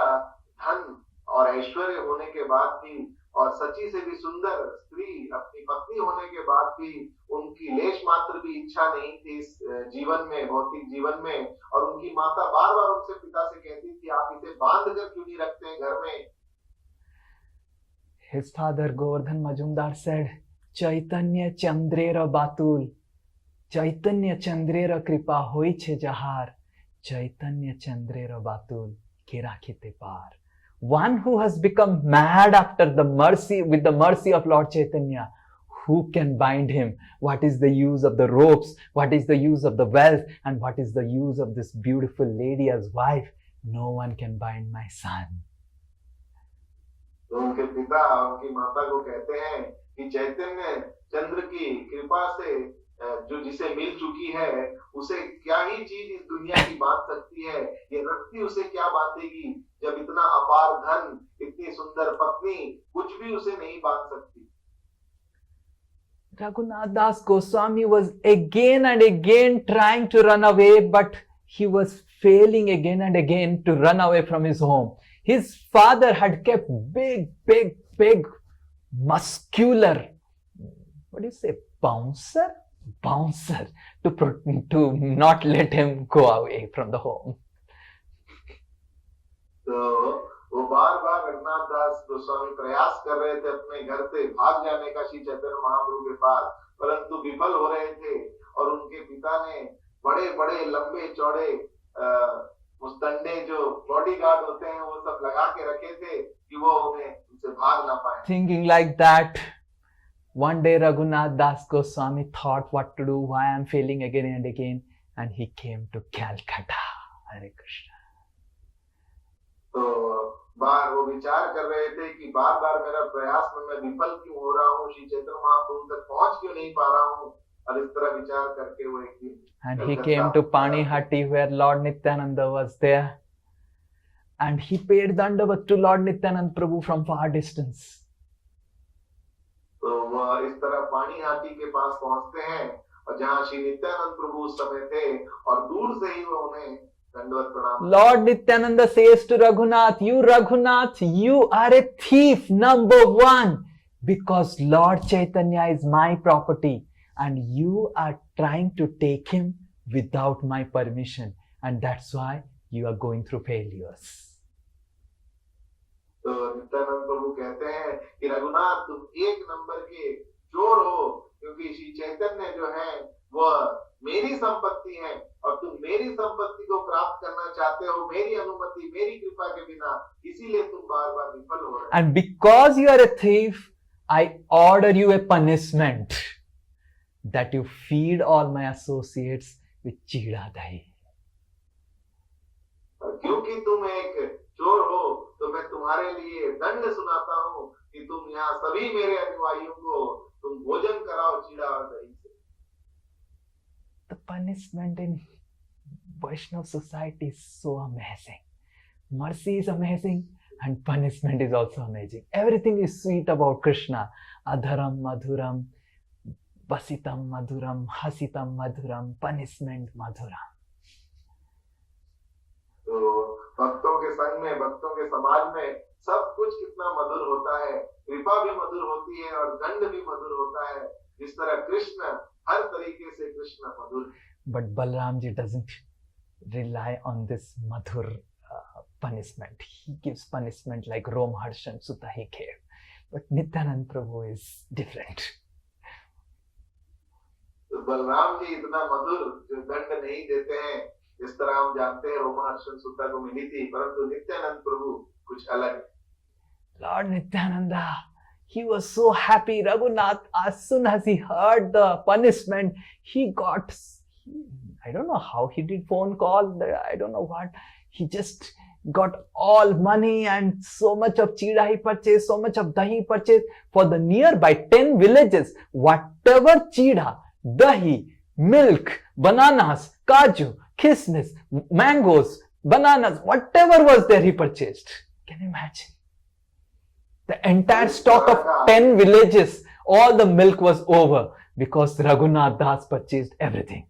धन और ऐश्वर्य होने के बाद भी, और सची से भी सुंदर स्त्री अपनी पत्नी होने के बाद भी उनकी लेश मात्र भी इच्छा नहीं थी इस जीवन में, भौतिक जीवन में, और उनकी माता बार बार उनसे पिता से कहती थी, आप इसे बांध कर क्यों नहीं रखते हैं घर में। His father Govardhan Majumdar said, Chaitanya Chandrera Batul, Chaitanya Chandrera Kripa hoi che jahar, Chaitanya Chandrera Batul Kirakite par. One who has become mad with the mercy of Lord Chaitanya, who can bind him? What is the use of the ropes? What is the use of the wealth? And what is the use of this beautiful lady as wife? No one can bind my son. तो उनके पिता उनकी माता को कहते हैं कि चैतन्य चंद्र की कृपा से जो जिसे मिल चुकी है, उसे क्या ही चीज इस दुनिया की बांध सकती है, ये रस्सी उसे क्या बांधेगी, जब इतना अपार धन, इतनी सुंदर पत्नी, कुछ भी उसे नहीं बांध सकती। Raghunath Das Goswami was again and again trying to run away, but he was failing again and again to run away from his home. His father had kept big, muscular, what do you say, bouncer to not let him go away from the home. तो वो बार बार रघुनाथ दास गोस्वामी प्रयास कर रहे थे अपने घर से भाग जाने का श्री चैतन्य महाप्रभु के पास, परंतु विफल हो रहे थे, और उनके पिता ने बड़े लंबे चौड़े मुस्तंडे जो बॉडीगार्ड होते हैं वो सब लगा के रखे थे कि वो उनसे भाग ना पाए। Thinking like that, one day Raghunath Das Goswami thought what to do, why I am failing again and again, and he came to Calcutta. Hare Krishna. तो बार वो विचार कर रहे थे कि बार बार मेरा प्रयास में मैं विफल क्यों हो रहा हूँ, श्री चैतन्य महाप्रभु तक पहुंच क्यों नहीं पा रहा हूँ, और इस तरह विचार करके वो एक दिन And he came to Panihati where Lord Nityananda was there. And he paid Dandavat to Lord Nityanand Prabhu from far distance. तो वह इस तरह पानीहाटी के पास पहुंचते हैं और जहाँ श्री नित्यानंद प्रभु उस समय थे और दूर से ही वह उन्हें दंडवत प्रणाम। Lord Nityananda says to Raghunath, you are a thief, number one, because Lord Chaitanya is my property and you are trying to take him without my permission, and that's why you are going through failures. तो नित्यानंद प्रभु कहते हैं कि रघुनाथ तुम एक number के चोर हो, क्योंकि श्री चैतन्य जो है वह मेरी संपत्ति है और तुम मेरी संपत्ति को प्राप्त करना चाहते हो मेरी अनुमति मेरी कृपा के बिना, इसीलिए तुम बार बार विफल हो रहे हो। And because you are a thief, I order you a punishment that you feed all my associates with chida dahi. क्योंकि तुम एक चोर हो तो मैं तुम्हारे लिए दंड सुनाता हूँ कि तुम यहाँ सभी मेरे अनुयायियों को तुम भोजन कराओ चीड़ा और दही से। The punishment in Vaishnava society is so amazing. Mercy is amazing and punishment is also amazing. Everything is sweet about Krishna. Adharam madhuram, basitam madhuram, hasitam madhuram, punishment madhuram. तो भक्तों के संग में भक्तों के समाज में सब कुछ कितना मधुर होता है, कृपा भी मधुर होती है और दंड भी मधुर होता है। जिस तरह कृष्ण हर तरीके से कृष्ण मधुर है। But Balramji doesn't rely on this madhur punishment. He gives punishment like Romharshan Sutta he gave. But Nityanand Prabhu is different. तो बलराम जी इतना मधुर जो दंड नहीं देते हैं, इस तरह हम जानते हैं रोमहर्षण सुत्ता को मिली थी, परंतु नित्यानंद प्रभु कुछ अलग है। Lord Nityananda, he was so happy. Raghunath, as soon as he heard the punishment, I don't know how he did phone call, I don't know what. He just got all money and so much of chida he purchased, so much of dahi purchased for the nearby 10 villages. Whatever chida, dahi, milk, bananas, kaju, kismis, mangoes, bananas, whatever was there he purchased. Can you imagine? The entire stock of 10 villages, all the milk was over because Raghunath Das purchased everything.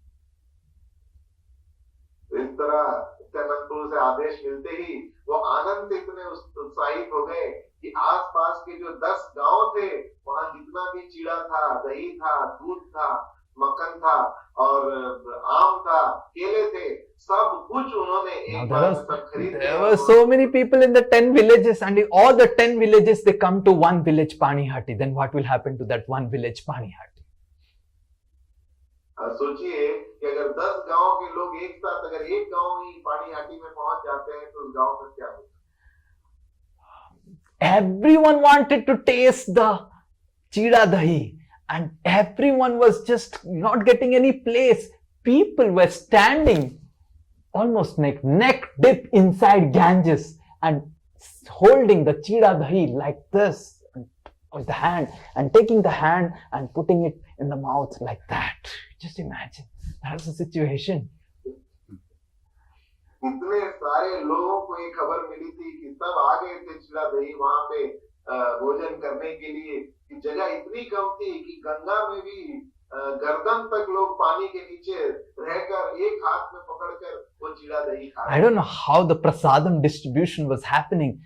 इस तरह नित्यानंद प्रभु से आदेश मिलते ही वो आनंद से इतने उत्साहित हो गए कि आसपास के जो 10 गांव थे वहां जितना भी चीड़ा था, दही था, दूध था, मक्खन था और आम था, केले थे, सब कुछ उन्होंने एक बार में सब खरीद लिया। There were so many people in the 10 villages, and in all the 10 villages they come to one village Panihati. Then what will happen to that one village Panihati? सोचिए कि अगर 10 गांव के लोग एक साथ अगर एक गांव ही पानीहाटी में पहुंच जाते हैं तो उस गांव का क्या होगा? Everyone wanted to taste the chida dahi, and everyone was just not getting any place. People were standing almost neck dip inside Ganges and holding the chida dahi like this with the hand and taking the hand and putting it in the mouth like that. Just imagine, that's the situation. इतने सारे लोगों को ये खबर मिली थी कि सब आ गए थे चीड़ा दही वहां पे भोजन करने के लिए, कि जगह इतनी कम थी कि गंगा में भी गर्दन तक लोग पानी के नीचे रहकर एक हाथ में पकड़कर वो चीड़ा दही खा रहे। I don't know how the prasadam distribution was happening.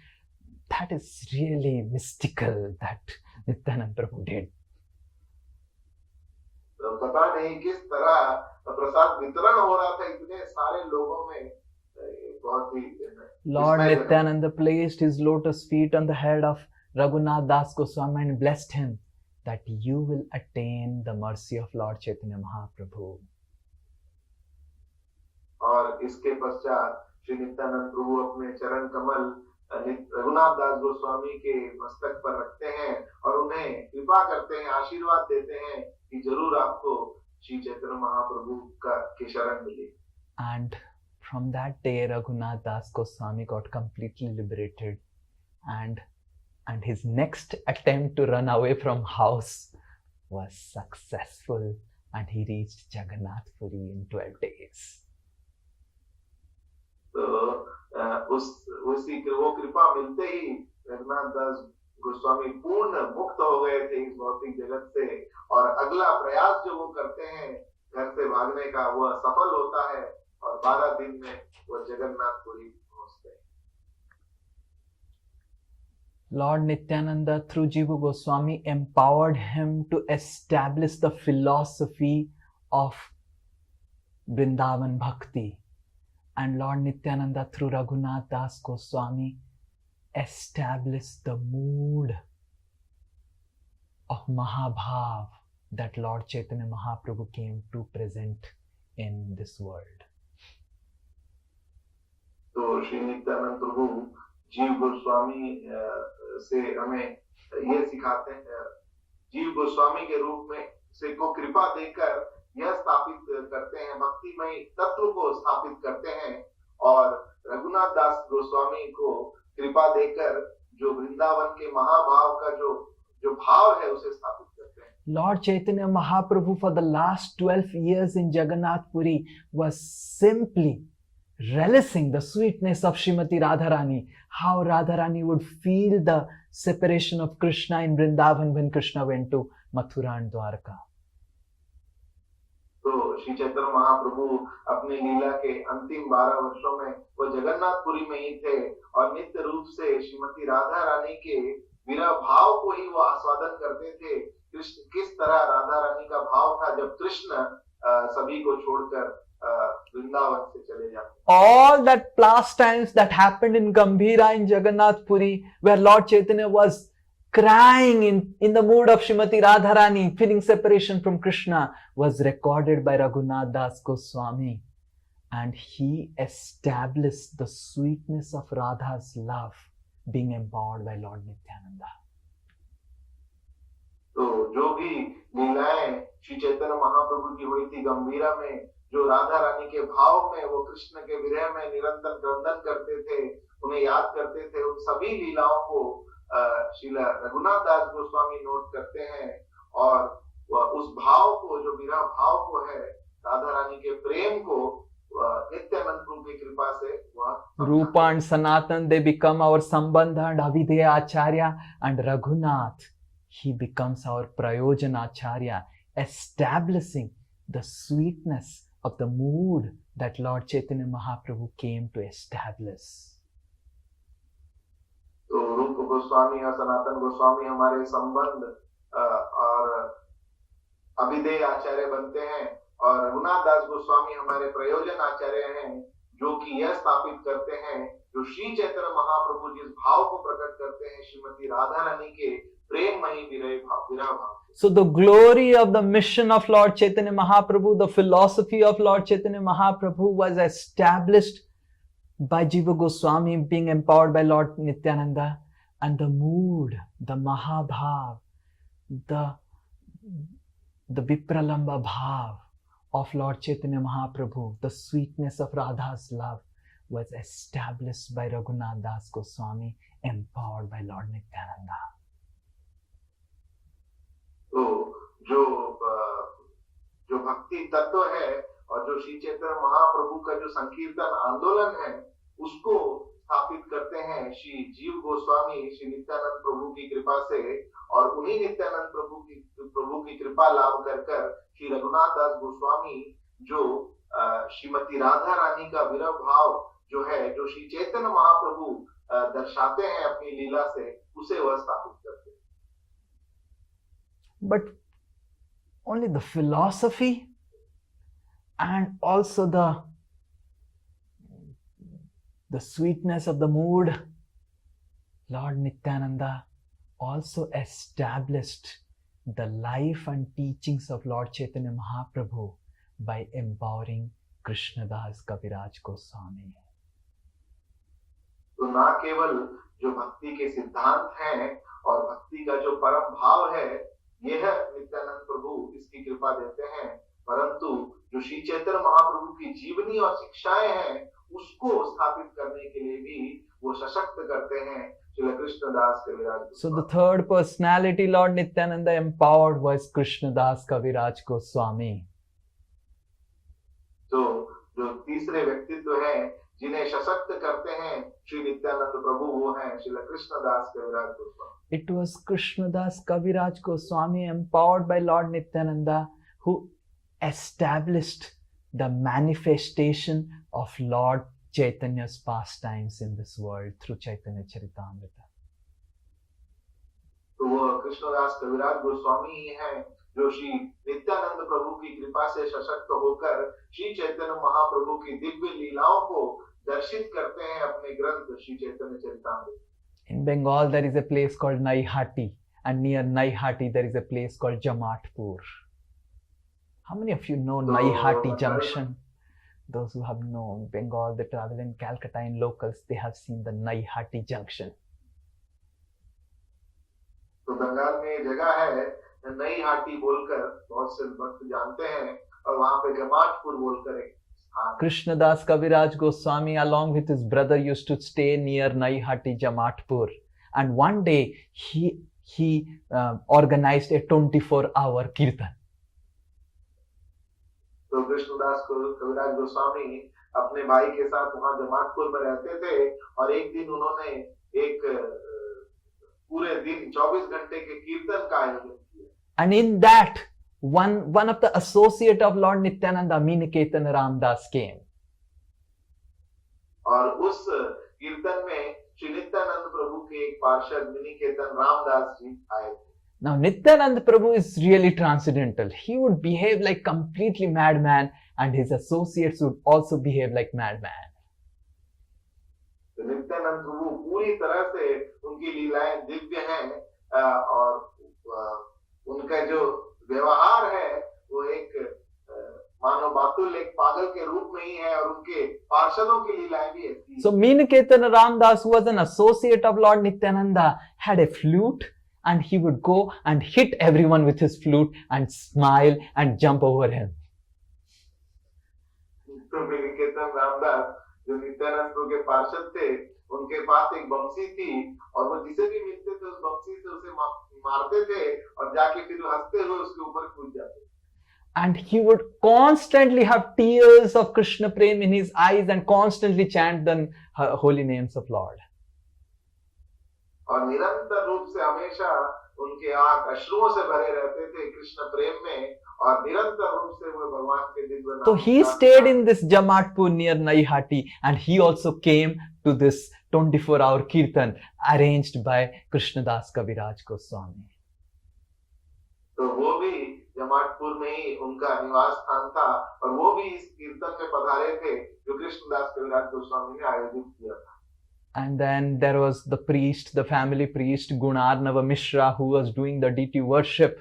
That is really mystical that Nityanand Prabhu did. पता नहीं किस तरह प्रसाद वितरण हो रहा था इतने सारे लोगों में, बहुत ही। Lord Nityananda placed his lotus feet on the head of Raghunath Das Goswami and blessed him that you will attain the mercy of Lord Chaitanya Mahaprabhu. और इसके पश्चात श्री नित्यानंद प्रभु अपने चरण कमल रघुनाथ दास गोस्वामी के मस्तक पर रखते हैं और उन्हें कृपा करते हैं, आशीर्वाद देते हैं कि जरूर आपको श्री चैतन्य महाप्रभु के शरण मिले। And from that day, Raghunath Das Goswami got completely liberated, and his next attempt to run away from house was successful, and he reached Jagannath Puri in 12 days. तो वो कृपा मिलते ही रघुनाथ दास गोस्वामी पूर्ण मुक्त हो गए थे इस भौतिक जगत से, और अगला प्रयास जो वो करते हैं घर से भागने का, वो सफल होता है और 12 दिन में वो जगन्नाथपुरी पहुंचते हैं। Lord Nityananda through Jiva Goswami empowered him to establish the philosophy of Vrindavan Bhakti. And Lord Nityananda through Raghunath Das Goswami established the mood of Mahabhav that Lord Chaitanya Mahaprabhu came to present in this world. तो श्री नित्यानंद प्रभु जीव गोस्वामी से हमें ये सिखाते हैं, जीव गोस्वामी के रूप में से को कृपा देकर यह स्थापित करते हैं, भक्तिमय तत्व को स्थापित करते हैं, और रघुनाथ दास गोस्वामी को कृपा देकर जो वृंदावन के महाभाव का जो भाव है उसे स्थापित करते हैं। Lord Chaitanya Mahaprabhu for the last 12 years in Jagannath Puri was simply relishing the sweetness of Srimati Radharani, how Radharani would feel the separation of Krishna in Vrindavan when Krishna went to Mathura and Dwarka. तो श्री चैतन्य महाप्रभु अपनी लीला के अंतिम 12 वर्षों में वो जगन्नाथपुरी में ही थे, और नित्य रूप से श्रीमती राधा रानी के विरह भाव को ही वो आस्वादन करते थे। कृष्ण किस तरह राधा रानी का भाव था जब कृष्ण सभी को छोड़कर वृंदावन से चले जाते। All that pastimes that happened in Gambhira in Jagannath Puri, where Lord Chaitanya was crying in the mood of Srimati Radharani, feeling separation from Krishna, was recorded by Raghunath Das Goswami, and he established the sweetness of Radha's love being empowered by Lord Nityananda. तो जो भी लीलाएं श्री चैतन्य महाप्रभु की हुई थी गंभीरा में, जो राधा रानी के भाव में वो कृष्ण के विरह में निरंतर क्रंदन करते थे, उन्हें याद करते थे, उन सभी लीलाओं को श्रीला रघुनाथ दास गोस्वामी नोट करते हैं, और उस भाव को, जो विरह भाव को है, राधा रानी के प्रेम को नित्यानंद प्रभु की कृपा से वह Rupa and Sanatan, they become our Sambandha and Avideya Acharya, and Raghunath, he becomes our Prayojana Acharya, establishing the sweetness of the mood that Lord Chaitanya Mahaprabhu came to establish. तो रूप गोस्वामी और सनातन गोस्वामी हमारे संबंध और अभिधेय आचार्य बनते हैं, और रघुनाथ दास गोस्वामी हमारे प्रयोजन आचार्य हैं, जो कि यह स्थापित करते हैं, जो श्री चैतन्य महाप्रभु जिस भाव को प्रकट करते हैं श्रीमती राधा रानी के प्रेममयी विरह भाव। So the glory of the mission of Lord Chaitanya Mahaprabhu, the philosophy of Lord Chaitanya Mahaprabhu was established by Jiva Goswami being empowered by Lord Nityananda, and the mood, the Mahabhav, the Vipralamba Bhav of Lord Chaitanya Mahaprabhu, the sweetness of Radha's love, was established by Raghunath Das Goswami, empowered by Lord Nityananda. तो जो भक्ति तत्व है और जो श्री चैतन्य महाप्रभु का जो संकीर्तन आंदोलन है, उसको स्थापित करते हैं श्री जीव गोस्वामी श्री नित्यानंद प्रभु की कृपा से, और उन्हीं नित्यानंद प्रभु की कृपा लाभ कर श्री रघुनाथ दास गोस्वामी जो श्रीमती राधा रानी का विरह भाव जो है, जो श्री चैतन्य महाप्रभु दर्शाते हैं अपनी लीला से, उसे वह स्थापित करते हैं। But only the philosophy and also the sweetness of the mood, Lord Nityananda also established the life and teachings of Lord Chaitanya Mahaprabhu by empowering Krishnadas Kaviraj Goswami. तो ना केवल जो भक्ति के सिद्धांत हैं और भक्ति का जो परम भाव है, यह नित्यानंद प्रभु इसकी कृपा देते हैं, परंतु जो श्री चैतन्य महाप्रभु की जीवनी और शिक्षाएं हैं, उसको स्थापित करने के लिए भी वो सशक्त करते हैं श्री कृष्णदास कविराज So the Goswami. third personality Lord Nityananda empowered was Krishnadas Kaviraj Goswami. तो जो तीसरे व्यक्तित्व है जिन्हें सशक्त करते हैं श्री नित्यानंद प्रभु, वो हैं श्री कृष्णदास कविराज Goswami. It was Krishnadas Kaviraj Goswami empowered by Lord Nityananda who established the manifestation of Lord Chaitanya's pastimes in this world through Chaitanya Charitamrita. तो वो कृष्णदास कविराज गोस्वामी ही हैं जो श्री नित्यानंद प्रभु की कृपा से सशक्त होकर श्री चैतन्य महाप्रभु की दिव्य लीलाओं को दर्शित करते हैं अपने ग्रंथ Shri Chaitanya Charitamrita. In Bengal, there is a place called Naihati, and near Naihati, there is a place called Jamatpur. How many of you know Naihati Junction? Those who have known Bengal, they travel in Calcutta in locals, they have seen the Naihati Junction. तो बंगाल में एक जगह है नई हाटी बोलकर बहुत से भक्त जानते हैं, और वहां पे जमातपुर बोलकर एक स्थान। Krishnadas Kaviraj Goswami along with his brother used to stay near Naihati Jamatpur, and one day he organized a 24-hour kirtan. तो कृष्णदास कविराज गोस्वामी अपने भाई के साथ वहां जमातपुर में रहते थे, और एक दिन उन्होंने एक पूरे दिन 24 घंटे के कीर्तन का आयोजन किया। And in that, one of the associate of Lord Nityananda, Miniketan Ramdas, came. और उस कीर्तन में श्री नित्यानंद प्रभु के एक पार्षद मिनिकेतन रामदास जी आए थे। Now Nityananda Prabhu is really transcendental. He would behave like completely madman, and his associates would also behave like madman. तो नित्यानंद प्रभु पूरी तरह से उनकी लीलाएं दिव्य हैं, और उनका जो व्यवहार है वो एक मानो बातुल एक पागल के रूप में ही है, और उनके पार्षदों की लीलाएं भी ऐसी। So Miniketan Ramdas, who was an associate of Lord Nityananda, had a flute, and he would go and hit everyone with his flute and smile and jump over him. तो मिनिकेतन रामदास जो नित्यानंद प्रभु के पार्षद थे, उनके पास एक बंसी थी, और वो जिसे भी मिलते थे उस बंसी से उसे मारते थे, और जाके फिर हंसते हुए उसके ऊपर कूद जाते। And he would constantly have tears of Krishna Prem in his eyes and constantly chant the holy names of Lord. और निरंतर रूप से हमेशा उनके आंख अश्रुओं से भरे रहते थे कृष्ण प्रेम में, और निरंतर रूप से वो भगवान के दिव्य नाम। So he stayed in this Jamatpur near Naihati, and he also came to this 24-hour kirtan arranged by Krishnadas Kaviraj Goswami. तो वो भी जमातपुर में ही उनका निवास स्थान था, और वो भी इस कीर्तन में पधारे थे जो कृष्णदास कविराज गोस्वामी ने आयोजित किया था। And then there was the priest, the family priest, Gunarnava Mishra, who was doing the deity worship.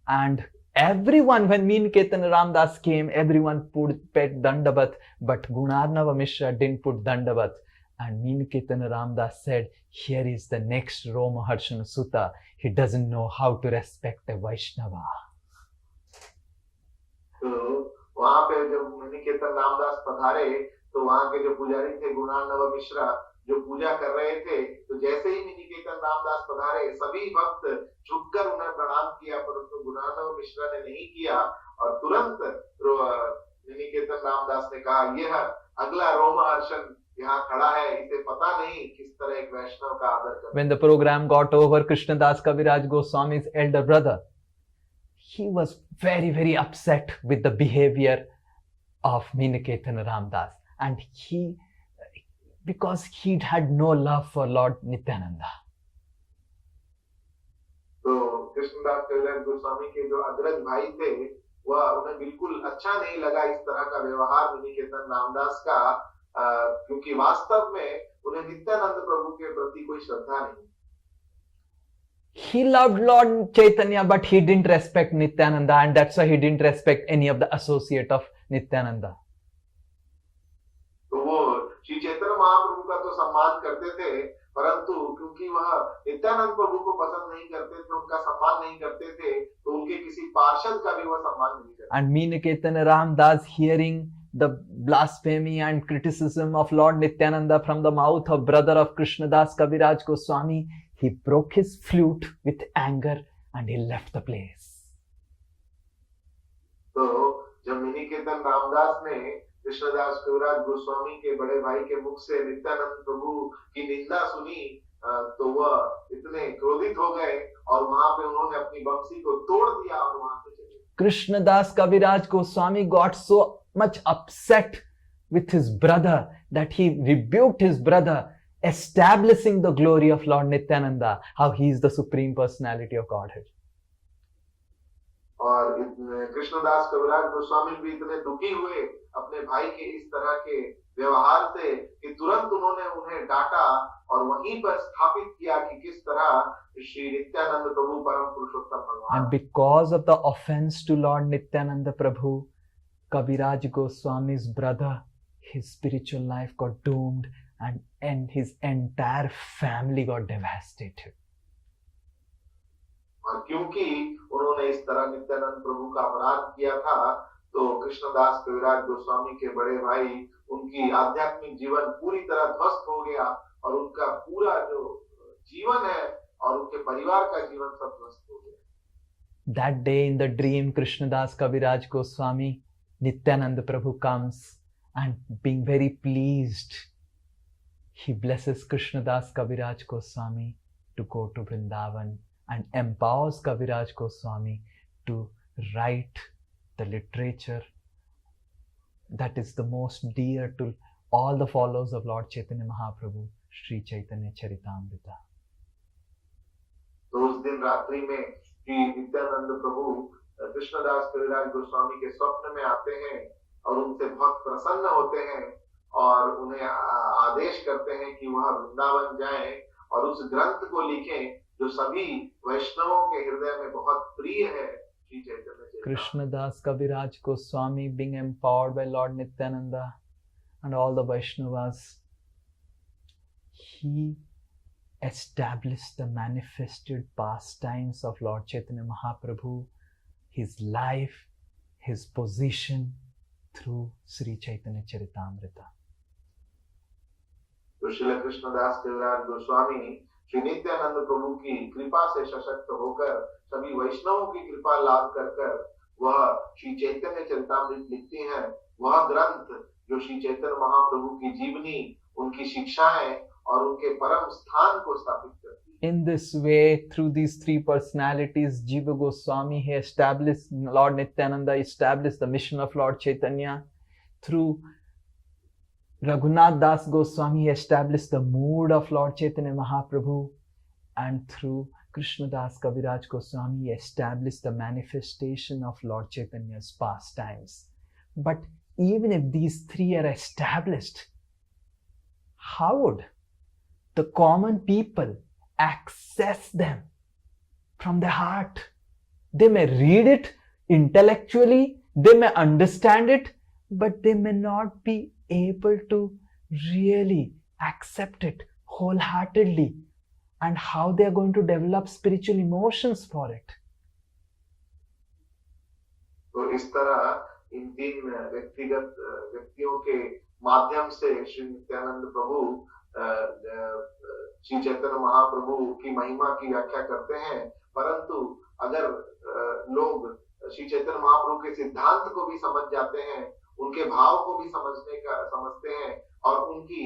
And everyone, when Miniketan Ramdas came, everyone put Dandavat, but Gunarnava Mishra didn't put Dandavat. And Miniketan Ramdas said, here is the next Roma Harshana Sutta. He doesn't know how to respect a Vaishnava. तो वहां पे जब मिनिकेतन रामदास पधारे, तो वहां के जो पुजारी थे गुणार्णव मिश्रा जो पूजा कर रहे थे, तो जैसे ही मिनिकेतन रामदास पधारे सभी भक्त झुककर उन्हें प्रणाम किया, परंतु गुणार्णव मिश्रा ने नहीं किया, और तुरंत मिनिकेतन रामदास ने कहा, यह अगला रोमहर्षण यहाँ खड़ा है, इसे पता नहीं किस तरह एक वैष्णव का आदर करना। When the program got over, Krishnadas Kaviraj Goswami's elder brother, he was very, very upset with the behavior of Miniketan Ramdas, and because he had no love for Lord Nityananda. तो कृष्णदास कविराज गोस्वामी के जो अग्रज भाई थे, वह उन्हें बिल्कुल अच्छा नहीं लगा इस तरह का व्यवहार मिनिकेतन रामदास का, क्योंकि वास्तव में उन्हें नित्यानंद प्रभु के प्रति कोई श्रद्धा नहीं। He loved Lord Chaitanya, but he didn't respect Nityananda, and that's why he didn't respect any of the associate of Nityananda. तो वो श्री चैतन्य महाप्रभु का तो सम्मान करते थे, परंतु क्योंकि वह नित्यानंद प्रभु को पसंद नहीं करते थे, उनका सम्मान नहीं करते थे, तो उनके किसी पार्षद का भी वह सम्मान नहीं करते। And Miniketan Ramdas, hearing the blasphemy and criticism of Lord Nityananda from the mouth of brother of Krishnadas Kaviraj Goswami, he broke his flute with anger and he left the place. तो जब mini कीर्तन रामदास ने कृष्णदास कविराज गोस्वामी के बड़े भाई के मुख से नित्यानंद प्रभु की निंदा सुनी, तो वह इतने क्रोधित हो गए और वहां पे उन्होंने अपनी बंसी को तोड़ दिया और वहां से चले। Krishnadas Kaviraj Goswami got so much upset with his brother that he rebuked his brother, establishing the glory of Lord Nityananda, how he is the supreme personality of Godhead. और कृष्णदास कविराज गोस्वामी भी इतने दुखी हुए अपने भाई के इस तरह के व्यवहार से कि तुरंत उन्होंने उन्हें डांटा और वहीं पर स्थापित किया कि किस तरह श्री नित्यानंद प्रभु परम पुरुषोत्तम भगवान। And because of the offense to Lord Nityananda Prabhu, Kaviraj Goswami's brother, his spiritual life got doomed and his entire family got devastated. और क्योंकि उन्होंने इस तरह नित्यानंद प्रभु का अपराध किया था, तो कृष्णदास कविराज गोस्वामी के बड़े भाई उनकी आध्यात्मिक जीवन पूरी तरह ध्वस्त हो गया और उनका पूरा जो जीवन है और उनके परिवार का जीवन सब ध्वस्त हो गया। That day in the dream, Krishnadas Kaviraj Goswami, Nityananda Prabhu comes and being very pleased, he blesses Krishnadas Kaviraj Goswami to go to Vrindavan and empowers Kaviraj Goswami to write the literature that is the most dear to all the followers of Lord Chaitanya Mahaprabhu, Sri Chaitanya Charitamrita. तो उस दिन रात्रि में श्री नित्यानंद प्रभु कृष्णदास कविराज गोस्वामी के स्वप्न में आते हैं और उनसे बहुत प्रसन्न होते हैं और उन्हें आदेश करते हैं कि वह वृंदावन जाएं और उस ग्रंथ को लिखें जो सभी वैष्णवों के हृदय में बहुत प्रिय है, Shri Chaitanya Charitamrita. Krishnadas Kaviraj Goswami, being empowered by Lord Nityananda and all the Vaishnavas, he established the manifested pastimes of Lord Chaitanya Mahaprabhu, his life, his position through Sri Chaitanya Charitamrita. तो श्री कृष्णदास कविराज गोस्वामी श्री नित्यानंद प्रभु की कृपा से सशक्त होकर सभी वैष्णवों की कृपा लाभ कर वह श्री चैतन्य चरितामृत लिखती हैं। वह ग्रंथ जो श्री चैतन्य महाप्रभु की जीवनी, उनकी शिक्षाएं और उनके परम स्थान को स्थापित करती है। In this way, through these three personalities, Jiva Goswami, he established, Lord Nityananda established the mission of Lord Chaitanya. Through Raghunath Das Goswami, he established the mood of Lord Chaitanya Mahaprabhu. And through Krishnadas Kaviraj Goswami, he established the manifestation of Lord Chaitanya's pastimes. But even if these three are established, how would the common people access them from the heart? They may read it intellectually, they may understand it, but they may not be able to really accept it wholeheartedly. And how they are going to develop spiritual emotions for it? तो इस तरह इन तीन व्यक्तिगत व्यक्तियों के माध्यम से श्री नित्यानंद प्रभु श्री चैतन्य महाप्रभु की महिमा की व्याख्या करते हैं। परंतु अगर लोग श्री चैतन्य महाप्रभु के सिद्धांत को भी समझ जाते हैं, उनके भाव को भी समझते हैं और उनकी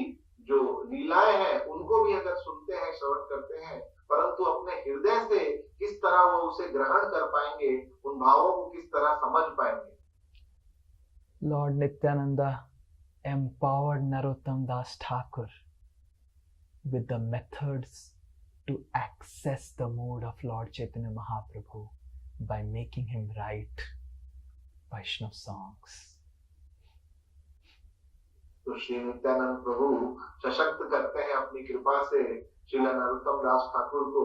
जो लीलाएं हैं उनको भी अगर सुनते हैं, श्रवण करते हैं, परंतु अपने हृदय से किस तरह वो उसे ग्रहण कर पाएंगे, उन भावों को किस तरह समझ पाएंगे। Lord Nityananda empowered Narottam Das Thakur with the methods to access the mood of Lord Chaitanya Mahaprabhu by making him write Vaishnav songs. तो श्री नित्यानंद प्रभु सशक्त करते हैं अपनी कृपा से श्री नरोत्तम दास ठाकुर को,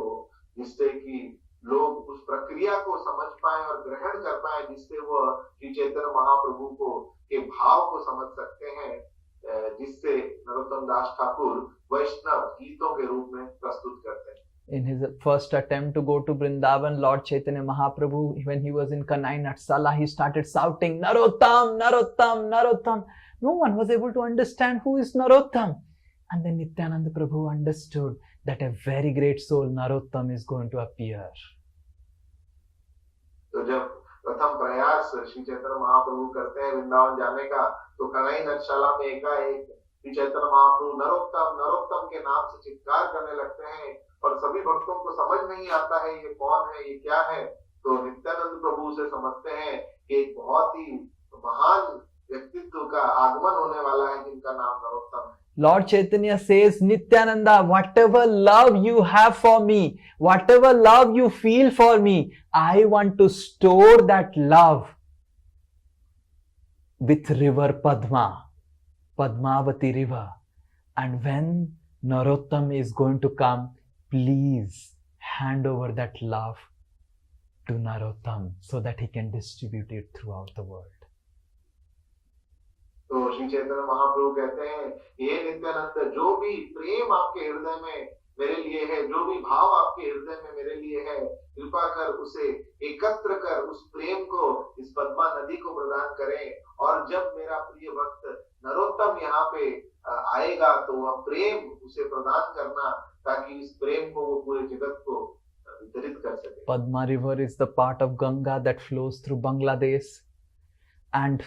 जिससे कि लोग उस प्रक्रिया को समझ पाए और ग्रहण कर पाए, जिससे वह श्री चैतन्य महाप्रभु को के भाव को समझ सकते हैं, जिससे नरोत्तम दास ठाकुर वैष्णव गीतों के रूप में प्रस्तुत करते हैं। In his first attempt to go to Vrindavan, Lord Chaitanya Mahaprabhu, when he was in Kanai Natsala, he started shouting, Narottam, Narottam, Narottam. No one was able to understand who is Narottam. And then Nityananda Prabhu understood that a very great soul, Narottam, is going to appear. तो जब प्रथम प्रयास श्री चैतन्य महाप्रभु करते हैं वृंदावन जाने का, तो कन्हई नटशाला में एकाएक श्री चैतन्य महाप्रभु नरोत्तम नरोत्तम के नाम से चित्कार करने लगते हैं और सभी भक्तों को समझ नहीं आता है ये कौन है, ये क्या है। तो नित्यानंद प्रभु से समझते हैं कि एक बहुत ही महान व्यक्तित्व का आगमन होने वाला है जिनका नाम नरोत्तम है। Lord Chaitanya says, Nityananda, whatever love you have for me, whatever love you feel for me, I want to store that love with river Padma, Padmavati river. And when Narottam is going to come, please hand over that love to Narottam so that he can distribute it throughout the world. तो श्री चैतन्य महाप्रभु कहते हैं, ये नित्यानंद, जो भी प्रेम आपके हृदय में मेरे लिए है, जो भी भाव आपके हृदय में मेरे लिए है, कृपा कर उसे एकत्र कर, उस प्रेम को इस पद्मा नदी को प्रदान करें। और जब मेरा प्रिय भक्त नरोत्तम यहाँ पे आएगा तो वह प्रेम उसे प्रदान करना, ताकि इस प्रेम को वो पूरे जगत को वितरित कर सके। Padma river is the part of Ganga that flows through Bangladesh, and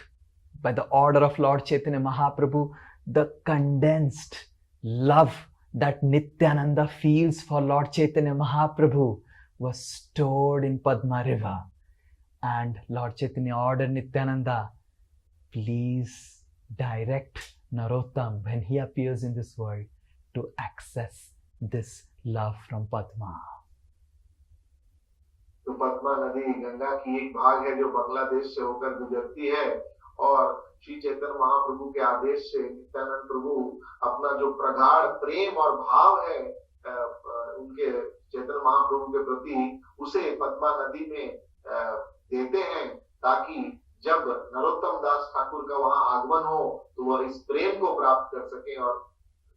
by the order of Lord Chaitanya Mahaprabhu, the condensed love that Nityananda feels for Lord Chaitanya Mahaprabhu was stored in Padma river. And Lord Chaitanya ordered Nityananda, please direct Narottam when he appears in this world to access this love from Padma. तो पद्मा नदी गंगा की एक भाग है जो बांग्लादेश से होकर गुजरती है, और श्री चैतन्य महाप्रभु के आदेश से नित्यानंद प्रभु अपना जो प्रगाढ़ प्रेम और भाव है उनके चैतन्य महाप्रभु के प्रति, उसे पद्मा नदी में देते हैं, ताकि जब नरोत्तम दास ठाकुर का वहां आगमन हो तो वह इस प्रेम को प्राप्त कर सके और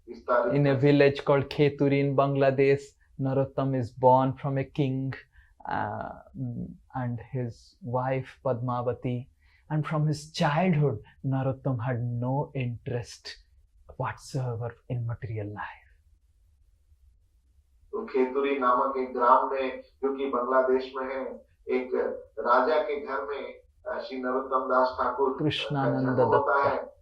विस्तारित। In a village called Kheturi in Bangladesh, Narottam is born from a king and his wife Padmavati. And from his childhood, Narottam had no interest whatsoever in material life. तो खेतुरी नामक एक ग्राम में, जो कि बांग्लादेश में है, एक राजा के घर में श्री नरोत्तम दास ठाकुर कृष्णानंद होता है। दत्त।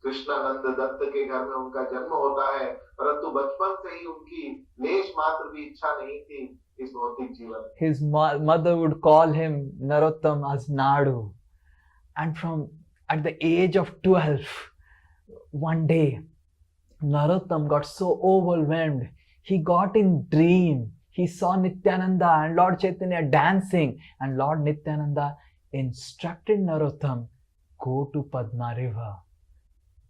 कृष्णानंद दत्त के घर में उनका जन्म होता है, परंतु बचपन से ही उनकी लेश मात्र भी इच्छा नहीं थी इस भौतिक जीवन। His mother would call him Narottam as Nadu. And from at the age of 12, one day, Narottam got so overwhelmed. He got in dream. He saw Nityananda and Lord Chaitanya dancing. And Lord Nityananda instructed Narottam, go to Padma river.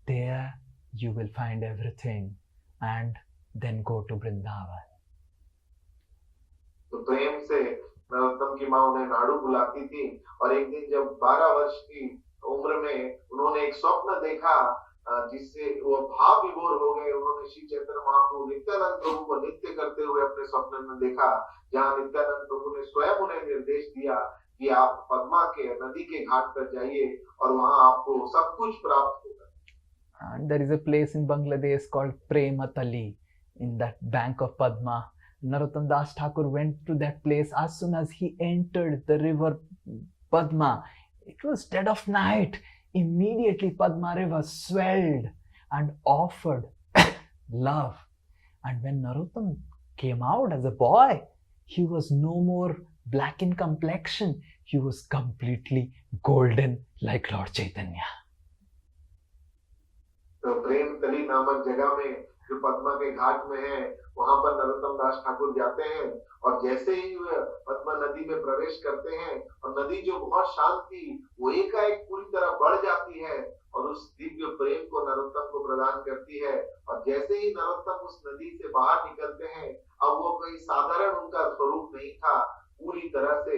There you will find everything. And then go to Vrindavan. तो प्रेम से नरोत्तम की माँ उन्हें नाडू बुलाती थी, और एक दिन जब 12 वर्ष की उम्र में उन्होंने एक स्वप्न देखा जिससे वो भाव विभोर हो गए। उन्होंने श्री चैतन्य महाप्रभु नित्यानंद प्रभु को नृत्य करते हुए अपने स्वप्न में देखा, जहाँ नित्यानंद प्रभु ने स्वयं उन्हें निर्देश दिया कि आप पद्मा के नदी के घाट पर जाइए और वहाँ आपको सब कुछ प्राप्त होगा। And there is a place in Bangladesh called Prematali, in that bank of Padma. Narottam Das Thakur went to that place. As soon as he entered the river Padma, it was dead of night. Immediately Padma river swelled and offered love. And when Narottam came out as a boy, he was no more black in complexion. He was completely golden like Lord Chaitanya. तो प्रेम तली नामक जगह में जो पद्मा के घाट में है, वहां पर नरोत्तम दास ठाकुर जाते हैं, और जैसे ही वे पद्मा नदी में प्रवेश करते हैं, और नदी जो बहुत शांत थी वो एकाएक पूरी तरह बढ़ जाती है और उस दिव्य प्रेम को नरोत्तम को प्रदान करती है। और जैसे ही नरोत्तम उस नदी से बाहर निकलते हैं, अब वो कोई साधारण उनका स्वरूप नहीं था, पूरी तरह से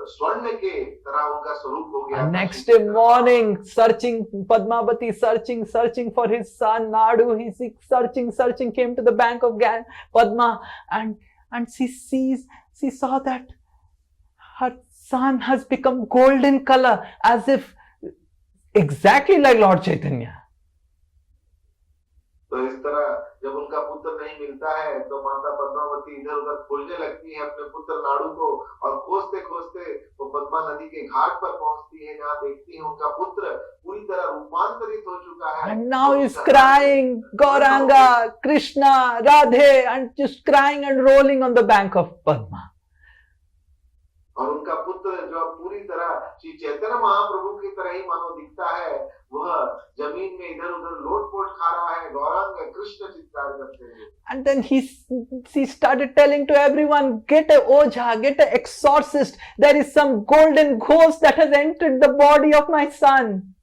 स्वर्ण के तरह उनका स्वरूप हो गया And था। next day morning, searching, Padmavati searching for his son Nadu. He searching, came to the bank of Padma, and she saw that her son has become golden color, as if exactly like Lord Chaitanya. तो इस तरह जब उनका पुत्र नहीं मिलता है तो माता पद्मावती इधर उधर खोजने लगती है अपने पुत्र नाड़ू को, और खोजते खोजते वो पद्मा नदी के घाट पर पहुंचती है, जहाँ देखती है उनका पुत्र पूरी तरह रूपांतरित हो चुका है। And now he's crying, Gauranga, Krishna, Radhe, and just crying and rolling on the bank of Padma. और उनका पुत्र जो पूरी तरह श्री चैतन्य महाप्रभु की तरह ही मानो दिखता है, वह जमीन में इधर उधर लोटपोट खा रहा है, गौरांग कृष्ण चित्कार करते हुए। And then she started telling to everyone, get a ojha, get a exorcist. There is some golden ghost that has entered the body of my son.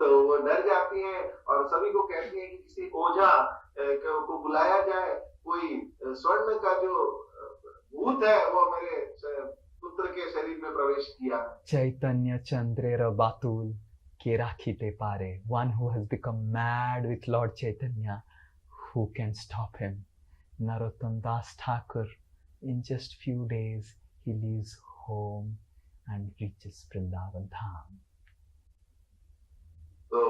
तो वो डर जाती है और सभी को कहती है कि किसी ओझा को बुलाया जाए, कोई स्वर्ण का जो भूत है वो मेरे पुत्र के शरीर में प्रवेश किया। Chaitanya Chandrera Batul ke rakhite pare. One who has become mad with Lord Chaitanya, who can stop him? Narottam Das Thakur, in just few days, he leaves home and reaches Vrindavan Dham. तो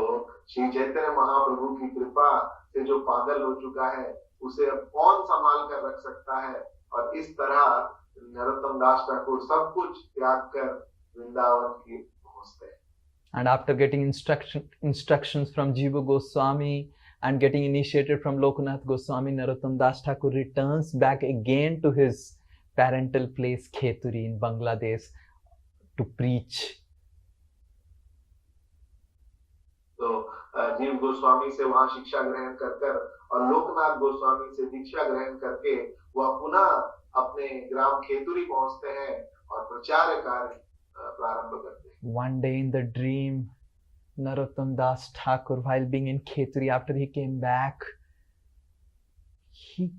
श्री चैतन्य महाप्रभु की कृपा से जो पागल हो चुका है, उसे अब कौन संभाल कर रख सकता है? और इस तरह नरोत्तम दास ठाकुर सब कुछ त्याग कर वृंदावन की पहुंचते हैं। And after getting instructions from Jiva Goswami and getting initiated from Lokanath Goswami, Narottam Das Thakur returns back again to his parental place Kheturi in Bangladesh to preach. तो जीव गोस्वामी से वहां शिक्षा ग्रहण कर और लोकनाथ गोस्वामी से दीक्षा ग्रहण करके वह पुनः अपने ग्राम खेतुरी पहुंचते हैं और प्रचार कार्य प्रारंभ करते हैं। One day in the dream, Narottam Das Thakur, while being in Kheturi, after he came back, he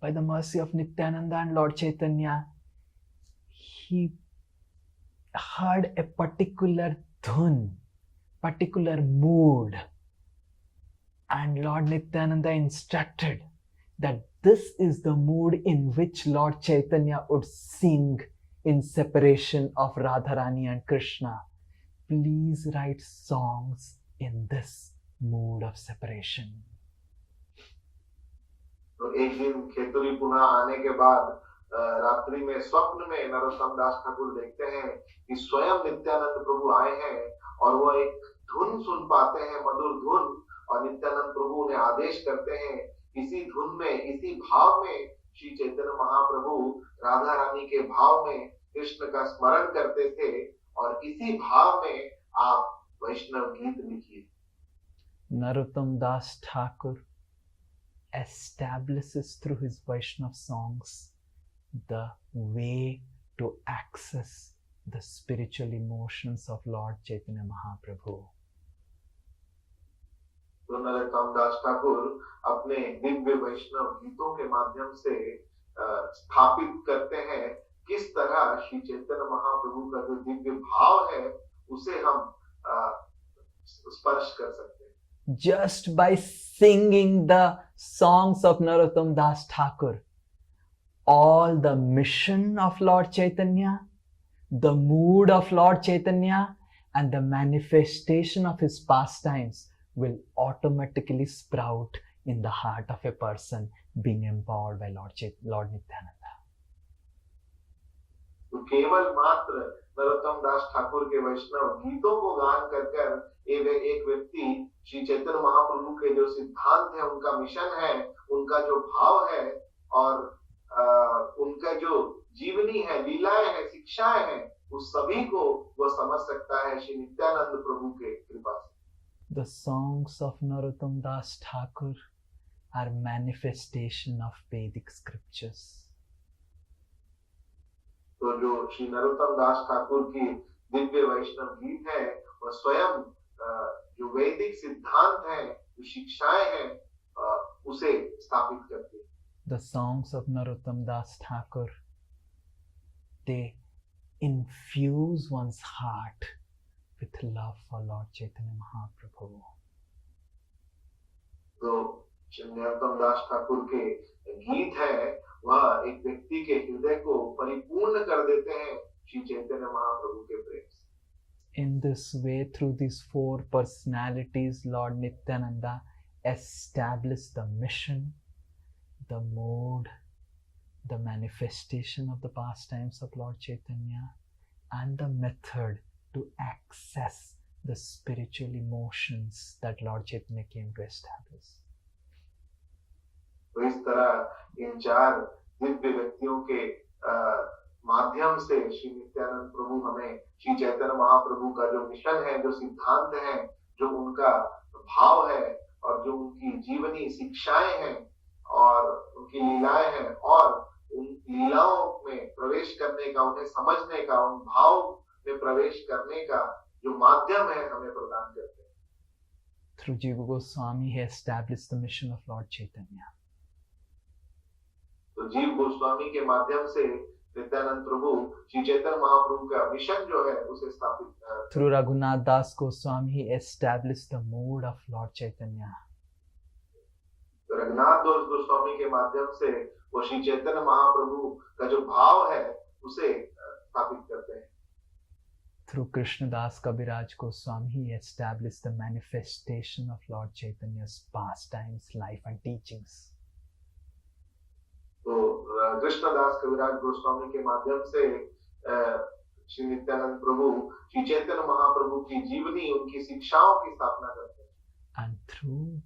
by the mercy of Nityananda and Lord Chaitanya, he heard a particular dhun, particular mood, and Lord Nityananda instructed that this is the mood in which Lord Chaitanya would sing in separation of Radharani and Krishna. Please write songs in this mood of separation. तो एक दिन खेतुरी पुनः आने के बाद रात्रि में स्वप्न में नरोत्तम दास ठाकुर देखते हैं कि स्वयं नित्यानंद प्रभु आए हैं और वह एक धुन सुन पाते हैं, मधुर धुन, और नित्यानंद प्रभु उन्हें आदेश करते हैं, इसी धुन में, इसी भाव में श्री चैतन्य महाप्रभु राधा रानी के भाव में कृष्ण का स्मरण करते थे, और इसी भाव में आप वैष्णव गीत लिखिए। Narottam Das Thakur establishes through his Vaishnava songs the way to access the spiritual emotions of Lord Chaitanya Mahaprabhu. तो नरोत्तम दास ठाकुर अपने दिव्य वैष्णव गीतों के माध्यम से स्थापित करते हैं किस तरह श्री चैतन्य महाप्रभु का जो दिव्य भाव है उसे हम स्पर्श कर सकते हैं। Just by singing the songs of Narottam Das Thakur, all the mission of Lord Chaitanya, the mood of Lord Chaitanya, and the manifestation of his pastimes will automatically sprout in the heart of a person being empowered by Lord Nityananda. तो केवल मात्र नरोत्तम दास ठाकुर के वैष्णव गीतों को गान कर एक व्यक्ति श्री चैतन्य महाप्रभु के जो सिद्धांत है, उनका मिशन है, उनका जो भाव है और उनका जो जीवनी है, लीलाएं हैं, शिक्षाएं हैं, उस सभी को वह समझ सकता है श्री नित्यानंद प्रभु के कृपा से। The songs of Narottam Das Thakur are manifestation of Vedic scriptures. तो जो श्री नरोत्तम दास ठाकुर की दिव्य वैष्णव गीत है, वह स्वयं जो वैदिक सिद्धांत है, जो शिक्षाएं हैं, उसे स्थापित करते हैं। The songs of Narottam Das Thakur, they infuse one's heart with love for Lord Chaitanya Mahaprabhu. तो नरोत्तम दास ठाकुर के गीत है, वह एक व्यक्ति के हृदय को परिपूर्ण कर देते हैं श्री चैतन्य महाप्रभु के प्रेम से। In this way, through these four personalities, Lord Nityananda established the mission, the mode, the manifestation of the pastimes of Lord Chaitanya, and the method to access the spiritual emotions that Lord Chaitanya came to establish. तो इस तरह इन चार दिव्य व्यक्तियों के माध्यम से श्री नित्यानंद प्रभु हमें श्री चैतन्य महाप्रभु का जो मिशन है, जो सिद्धांत है, जो उनका भाव है और जो उनकी जीवनी शिक्षाएं हैं और उनकी लीलाएं हैं, और उन लीलाओं में प्रवेश करने का, उन्हें समझने का, उन भाव में प्रवेश करने का जो माध्यम है हमें प्रदान करते हैं। Through Jiva Goswami, he established the mission of Lord Chaitanya. तो जीव गोस्वामी के माध्यम से नित्यानंद प्रभु श्री चैतन्य महाप्रभु का मिशन जो है उसे स्थापित। Through Raghunath Das Goswami, he established the mode of Lord Chaitanya. तो रघुनाथ दास गोस्वामी के माध्यम से वो श्री चैतन्य महाप्रभु का जो भाव है उसे स्थापित करते हैं। Through Krishnadas Kaviraj Goswami, he established the manifestation of Lord Chaitanya's pastimes, life and teachings. तो कृष्णदास कविराज गोस्वामी के माध्यम से श्री नित्यानंद प्रभु श्री चैतन्य महाप्रभु की जीवनी, उनकी शिक्षाओं की स्थापना करते हैं। And through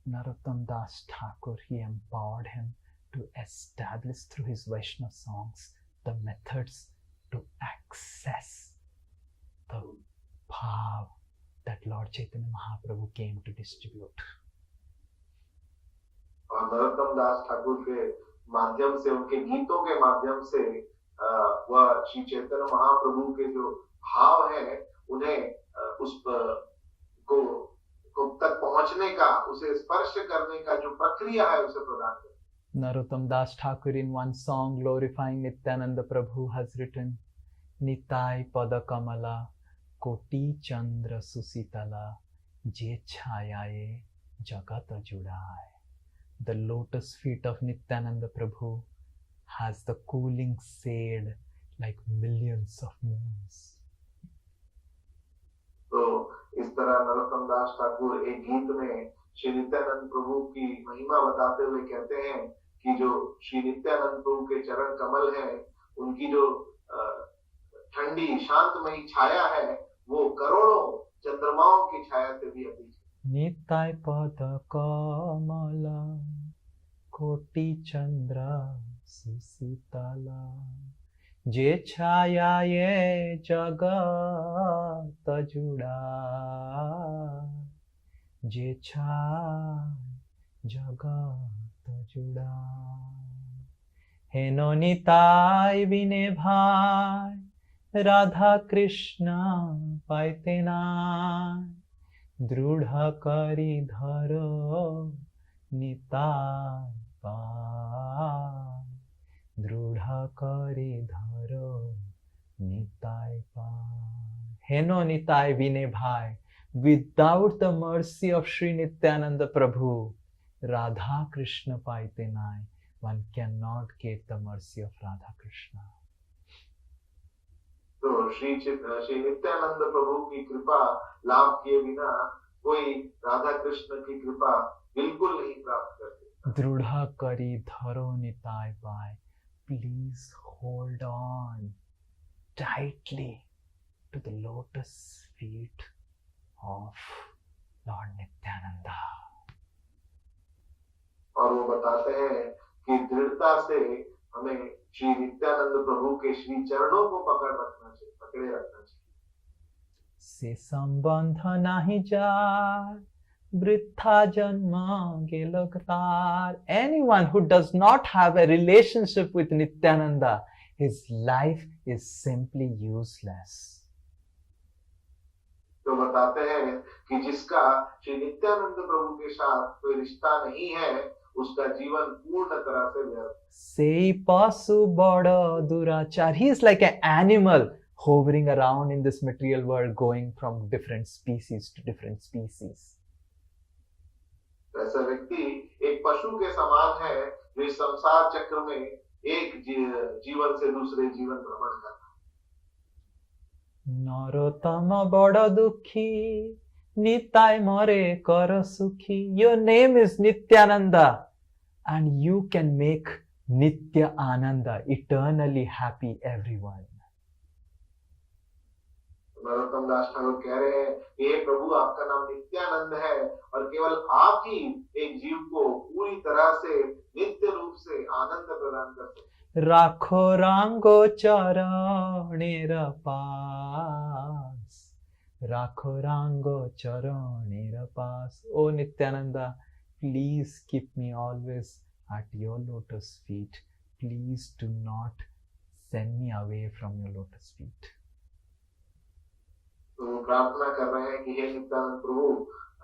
Narottam Das Thakur, he empowered him to establish through his Vaishnava songs the methods to access the bhav that Lord Chaitanya Mahaprabhu came to distribute. और नरोत्तम दास ठाकुर के माध्यम से, उनके गीतों के माध्यम से वह श्री चैतन्य महाप्रभु के जो भाव है उन्हें उस को तक पहुंचने का, उसे स्पर्श करने का जो प्रक्रिया है उसे प्रदान करते। Narottam Das Thakur in one song glorifying Nityananda Prabhu has written, Nitai Pada Kamala Koti Chandra Susitala Je Chayaye Jagata Judai. The lotus feet of Nityananda Prabhu has the cooling shade like millions of moons. तो इस तरह नरोत्तम दास ठाकुर एक गीत में श्री नित्यानंद प्रभु की महिमा बताते हुए कहते हैं कि जो श्री नित्यानंद प्रभु के चरण कमल हैं, उनकी जो ठंडी शांतमयी छाया है वो करोड़ों चंद्रमाओं की छाया से भी अधिक है। Nitai pada kamala koti chandra susitala je chaya ye jagat juda je chaya jagat juda heno nitai bine bhai Radha Krishna paitena Drudha kari dharo nitai pai Drudha kari dharo nitai pai. Heno nitai vine bhai. Without the mercy of Sri Nityananda Prabhu, Radha Krishna paitenai, one cannot get the mercy of Radha Krishna. तो श्री नित्यानंद प्रभु की कृपा लाभ किए बिना कोई राधा कृष्ण की कृपा बिल्कुल नहीं प्राप्त करते। Drudha kari dharo nitai pai. Please hold on tightly to the lotus feet of Lord Nityananda. और वो बताते हैं कि दृढ़ता से हमें श्री नित्यानंद प्रभु के श्री चरणों को पकड़े रखना चाहिए। से संबंध नहीं जाय वृथा जन्म गेलकतार. Anyone who does not have a relationship with Nityananda, his life is simply useless. तो बताते हैं कि जिसका श्री नित्यानंद प्रभु के साथ कोई रिश्ता नहीं है, उसका जीवन पूर्ण तरह से व्यर्थ। Sei pasu bada durachar. He is like an animal hovering around in this material world, going from different species to different species. ऐसा व्यक्ति एक पशु के समान है जो इस संसार चक्र में एक जीवन से दूसरे जीवन भ्रमण करता है। Narottama bada dukhi, nitai more kara sukhi. Your name is Nityananda, and you can make Nitya Ananda, eternally happy everyone. Narottam दास ठाकुर कह रहे हैं कि हे प्रभु, आपका नाम नित्यानंद है और केवल आप ही एक जीव को पूरी तरह से नित्य रूप से आनंद प्रदान कर सकते हैं। राखो रांगो चरणेर पास, राखो रांगो चरणेर पास. Oh Nityananda, please keep me always at your lotus feet. Please do not send me away from your lotus feet. तो वो प्रार्थना कर रहे हैं कि हे नित्यानंद प्रभु,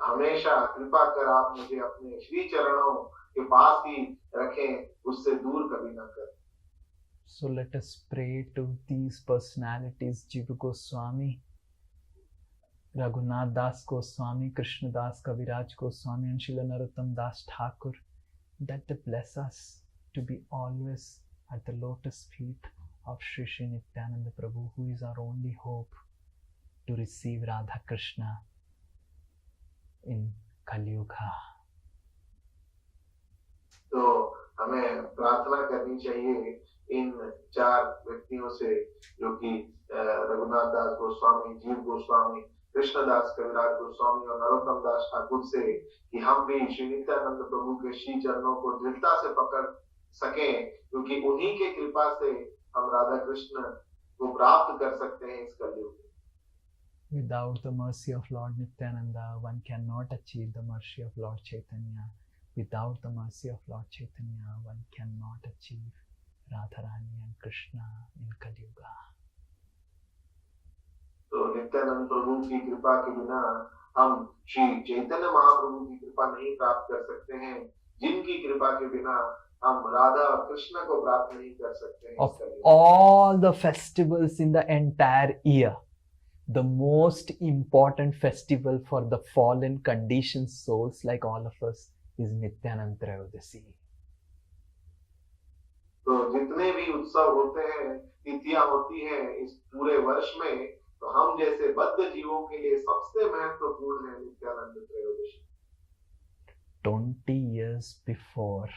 हमेशा कृपा कर आप मुझे अपने श्री चरणों के पास ही रखें, उससे दूर कभी न करें। So let us pray to these personalities, Jiva Goswami, Raghunath Das Goswami, Krishna Das Kaviraj Goswami, and Srila Narottam Das Thakur, that they bless us to be always at the lotus feet of Sri Sri Nityananda Prabhu, who is our only hope to receive Radha Krishna in Kali Yuga. तो हमें प्रार्थना करनी चाहिए इन चार व्यक्तियों से, जो कि रघुनाथ दास गोस्वामी, जीव गोस्वामी, कृष्णदास कविराज गोस्वामी और नरोत्तम दास ठाकुर से, कि हम भी श्री नित्यानंद प्रभु के श्री चरणों को दृढ़ता से पकड़ सकें, क्योंकि उन्हीं के कृपा से हम राधा कृष्ण को प्राप्त कर सकते हैं इस कलयुग में। Without the mercy of Lord Nityananda, one cannot achieve the mercy of Lord Chaitanya. Without the mercy of Lord Chaitanya, one cannot achieve Radharani and Krishna in Kali Yuga. तो नित्यानंद प्रभु की कृपा के बिना हम श्री चैतन्य महाप्रभु की कृपा नहीं प्राप्त कर सकते हैं, जिनकी कृपा के बिना हम राधा और कृष्ण को प्राप्त नहीं कर सकते हैं। Of all the festivals in the entire year, the most important festival for the fallen conditioned souls like all of us is Nityanand Trayodasi. तो जितने भी उत्सव होते हैं, तिथियां होती हैं इस पूरे वर्ष में, तो हम जैसे बद्ध जीवों के लिए सबसे महत्वपूर्ण है नित्यानंद त्रयोदशी। 20 years before,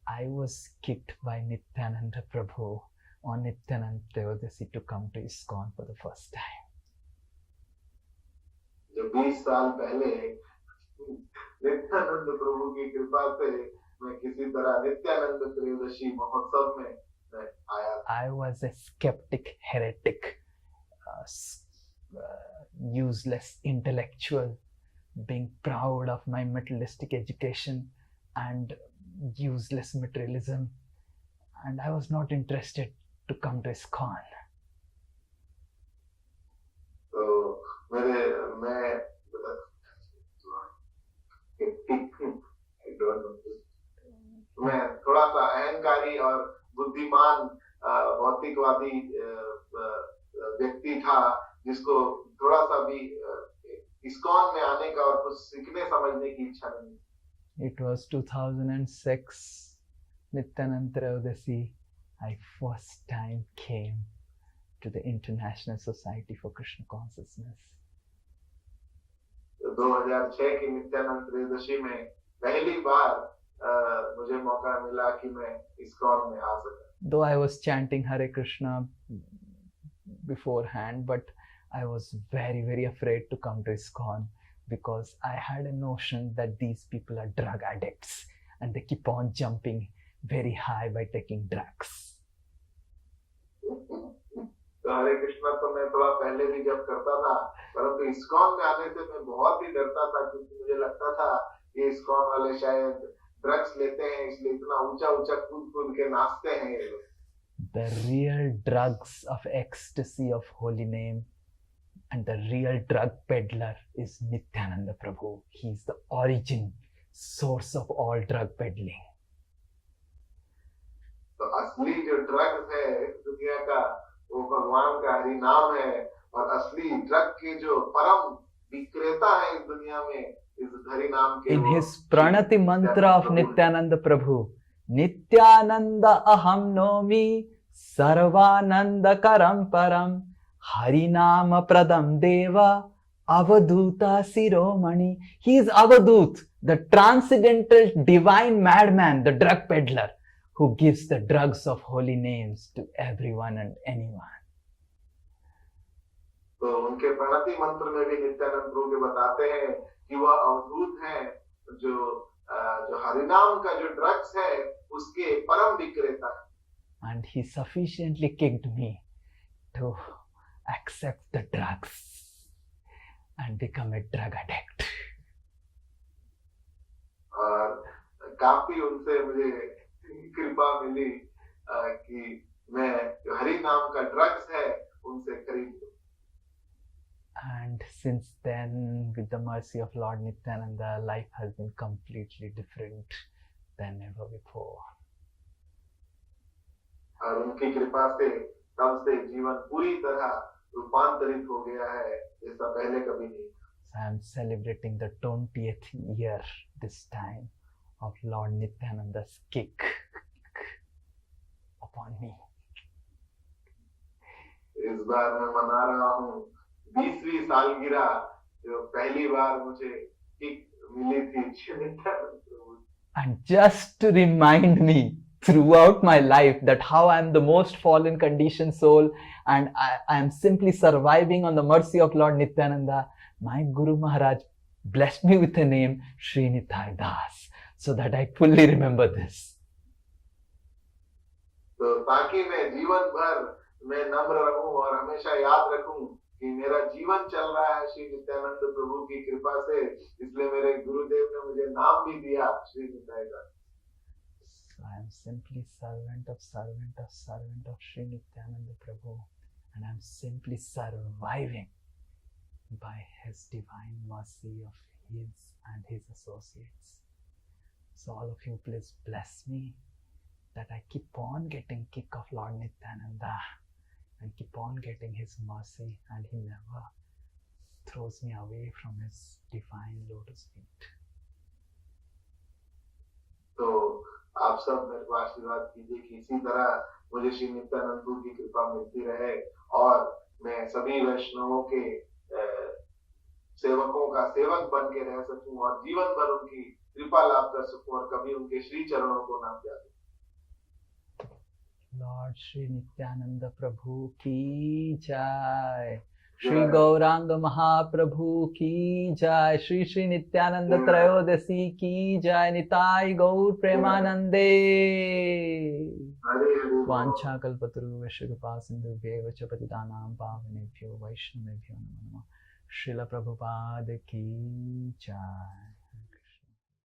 I was kicked by Nityananda Prabhu on Nityanand Trayodasi to come to ISKCON for the first time. जो 20 साल पहले नित्यानंद प्रभु की कृपा से मैं किसी तरह नित्यानंद त्रयोदशी महोत्सव में आया। I was a skeptic, heretic, useless intellectual, being proud of my materialistic education and useless materialism, and I was not interested to come to ISKCON. मैं थोड़ा सा अहंकारी और बुद्धिमान भौतिकवादी व्यक्ति था, जिसको थोड़ा सा भी इस्कॉन में आने का और कुछ सीखने समझने की इच्छा नहीं। It was 2006, Nityanand Trayodasi. I first time came to the International Society for Krishna Consciousness. 2006 की नित्यानंद त्रयोदशी में पहली बार मुझे मौका मिला कि मैं इस्कॉन में आ सका। Though I was chanting Hare Krishna beforehand, but I was very, very afraid to come to ISKCON because I had a notion that these people are drug addicts and they keep on jumping very high by taking drugs. तो हरे कृष्णा तो मैं थोड़ा पहले भी जब करता था, परंतु इस्कॉन में आने से मैं बहुत ही डरता था, क्योंकि मुझे लगता था कि इस्कॉन वाले शायद ड्रग्स लेते हैं, इसलिए इतना ऊंचा ऊंचा कूद कूद के नाचते हैं ये लोग। The real drugs of ecstasy of holy name and the real drug peddler is Nityananda Prabhu. He is the origin, source of all drug peddling. तो असली जो ड्रग्स है इस दुनिया का वो भगवान का हरि नाम है, और असली ड्रग के जो परम विक्रेता है इस दुनिया में इस हरि नाम के, In वो his pranati mantra of Nityananda Prabhu, Nityananda aham nomi sarvananda karam param harinama pradam deva avaduta siromani. He is Avadut, the transcendental divine madman, the drug peddler who gives the drugs of holy names to everyone and anyone. तो उनके प्रणति मंत्र में भी नित्यानंद प्रभु के बताते हैं कि वह अवधूत है, जो हरिनाम का जो ड्रग्स है उसके परम विक्रेता है। And he sufficiently kicked me to accept the drugs and become a drug addict. और काफी उनसे मुझे कृपा मिली कि मैं जो हरि नाम का ड्रग्स है उनसे खरीद लूं। And since then, with the mercy of Lord Nityananda, life has been completely different than ever before. और उनकी कृपा से तब से जीवन पूरी तरह रूपांतरित हो गया है, जैसा पहले कभी नहीं। So I am celebrating the 20th year this time of Lord Nityananda's kick upon me. इस बार मैं मना रहा हूँ 20वीं सालगिरह, जो पहली बार मुझे किक मिली थी नित्यानंद प्रभु। And just to remind me throughout my life that how I am the most fallen conditioned soul and I am simply surviving on the mercy of Lord Nityananda, my Guru Maharaj blessed me with a name Sri Nitai Das, so that I fully remember this. तो ताकि मैं जीवन भर मैं नम्र रहूं और हमेशा याद रखूं कि मेरा जीवन चल रहा है श्री नित्यानंद प्रभु की कृपा से, इसलिए मेरे गुरुदेव ने मुझे नाम भी दिया श्री निताई दास। So I am simply servant of Sri Nityananda Prabhu, and I am simply surviving by his divine mercy of his and his associates. So all of you please bless me that I keep on getting kick of Lord Nityananda and keep on getting his mercy, and he never throws me away from his divine lotus feet. तो आप सब मेरे को आशीर्वाद कीजिए कि इसी तरह मुझे श्री नित्यानंद प्रभु की कृपा मिलती रहे और मैं सभी वैष्णवों के सेवकों का सेवक बन के रह सकूं और जीवन भर उनकी कृपा लाभ कर सकूं और कभी उनके श्री चरणों को ना त्यागूं। Lord Sri Nityananda Prabhu ki jai, Shri Gauranga Mahaprabhu ki jai, Shri Shri Nityananda Trayodasi ki jai, Nitai Gaur Premanande. Vancha kalpaturu vishrupa sindhu bheva chapatidanam pavanebhyo vaishnavebhyo namo namo. Srila Prabhupada ki jai.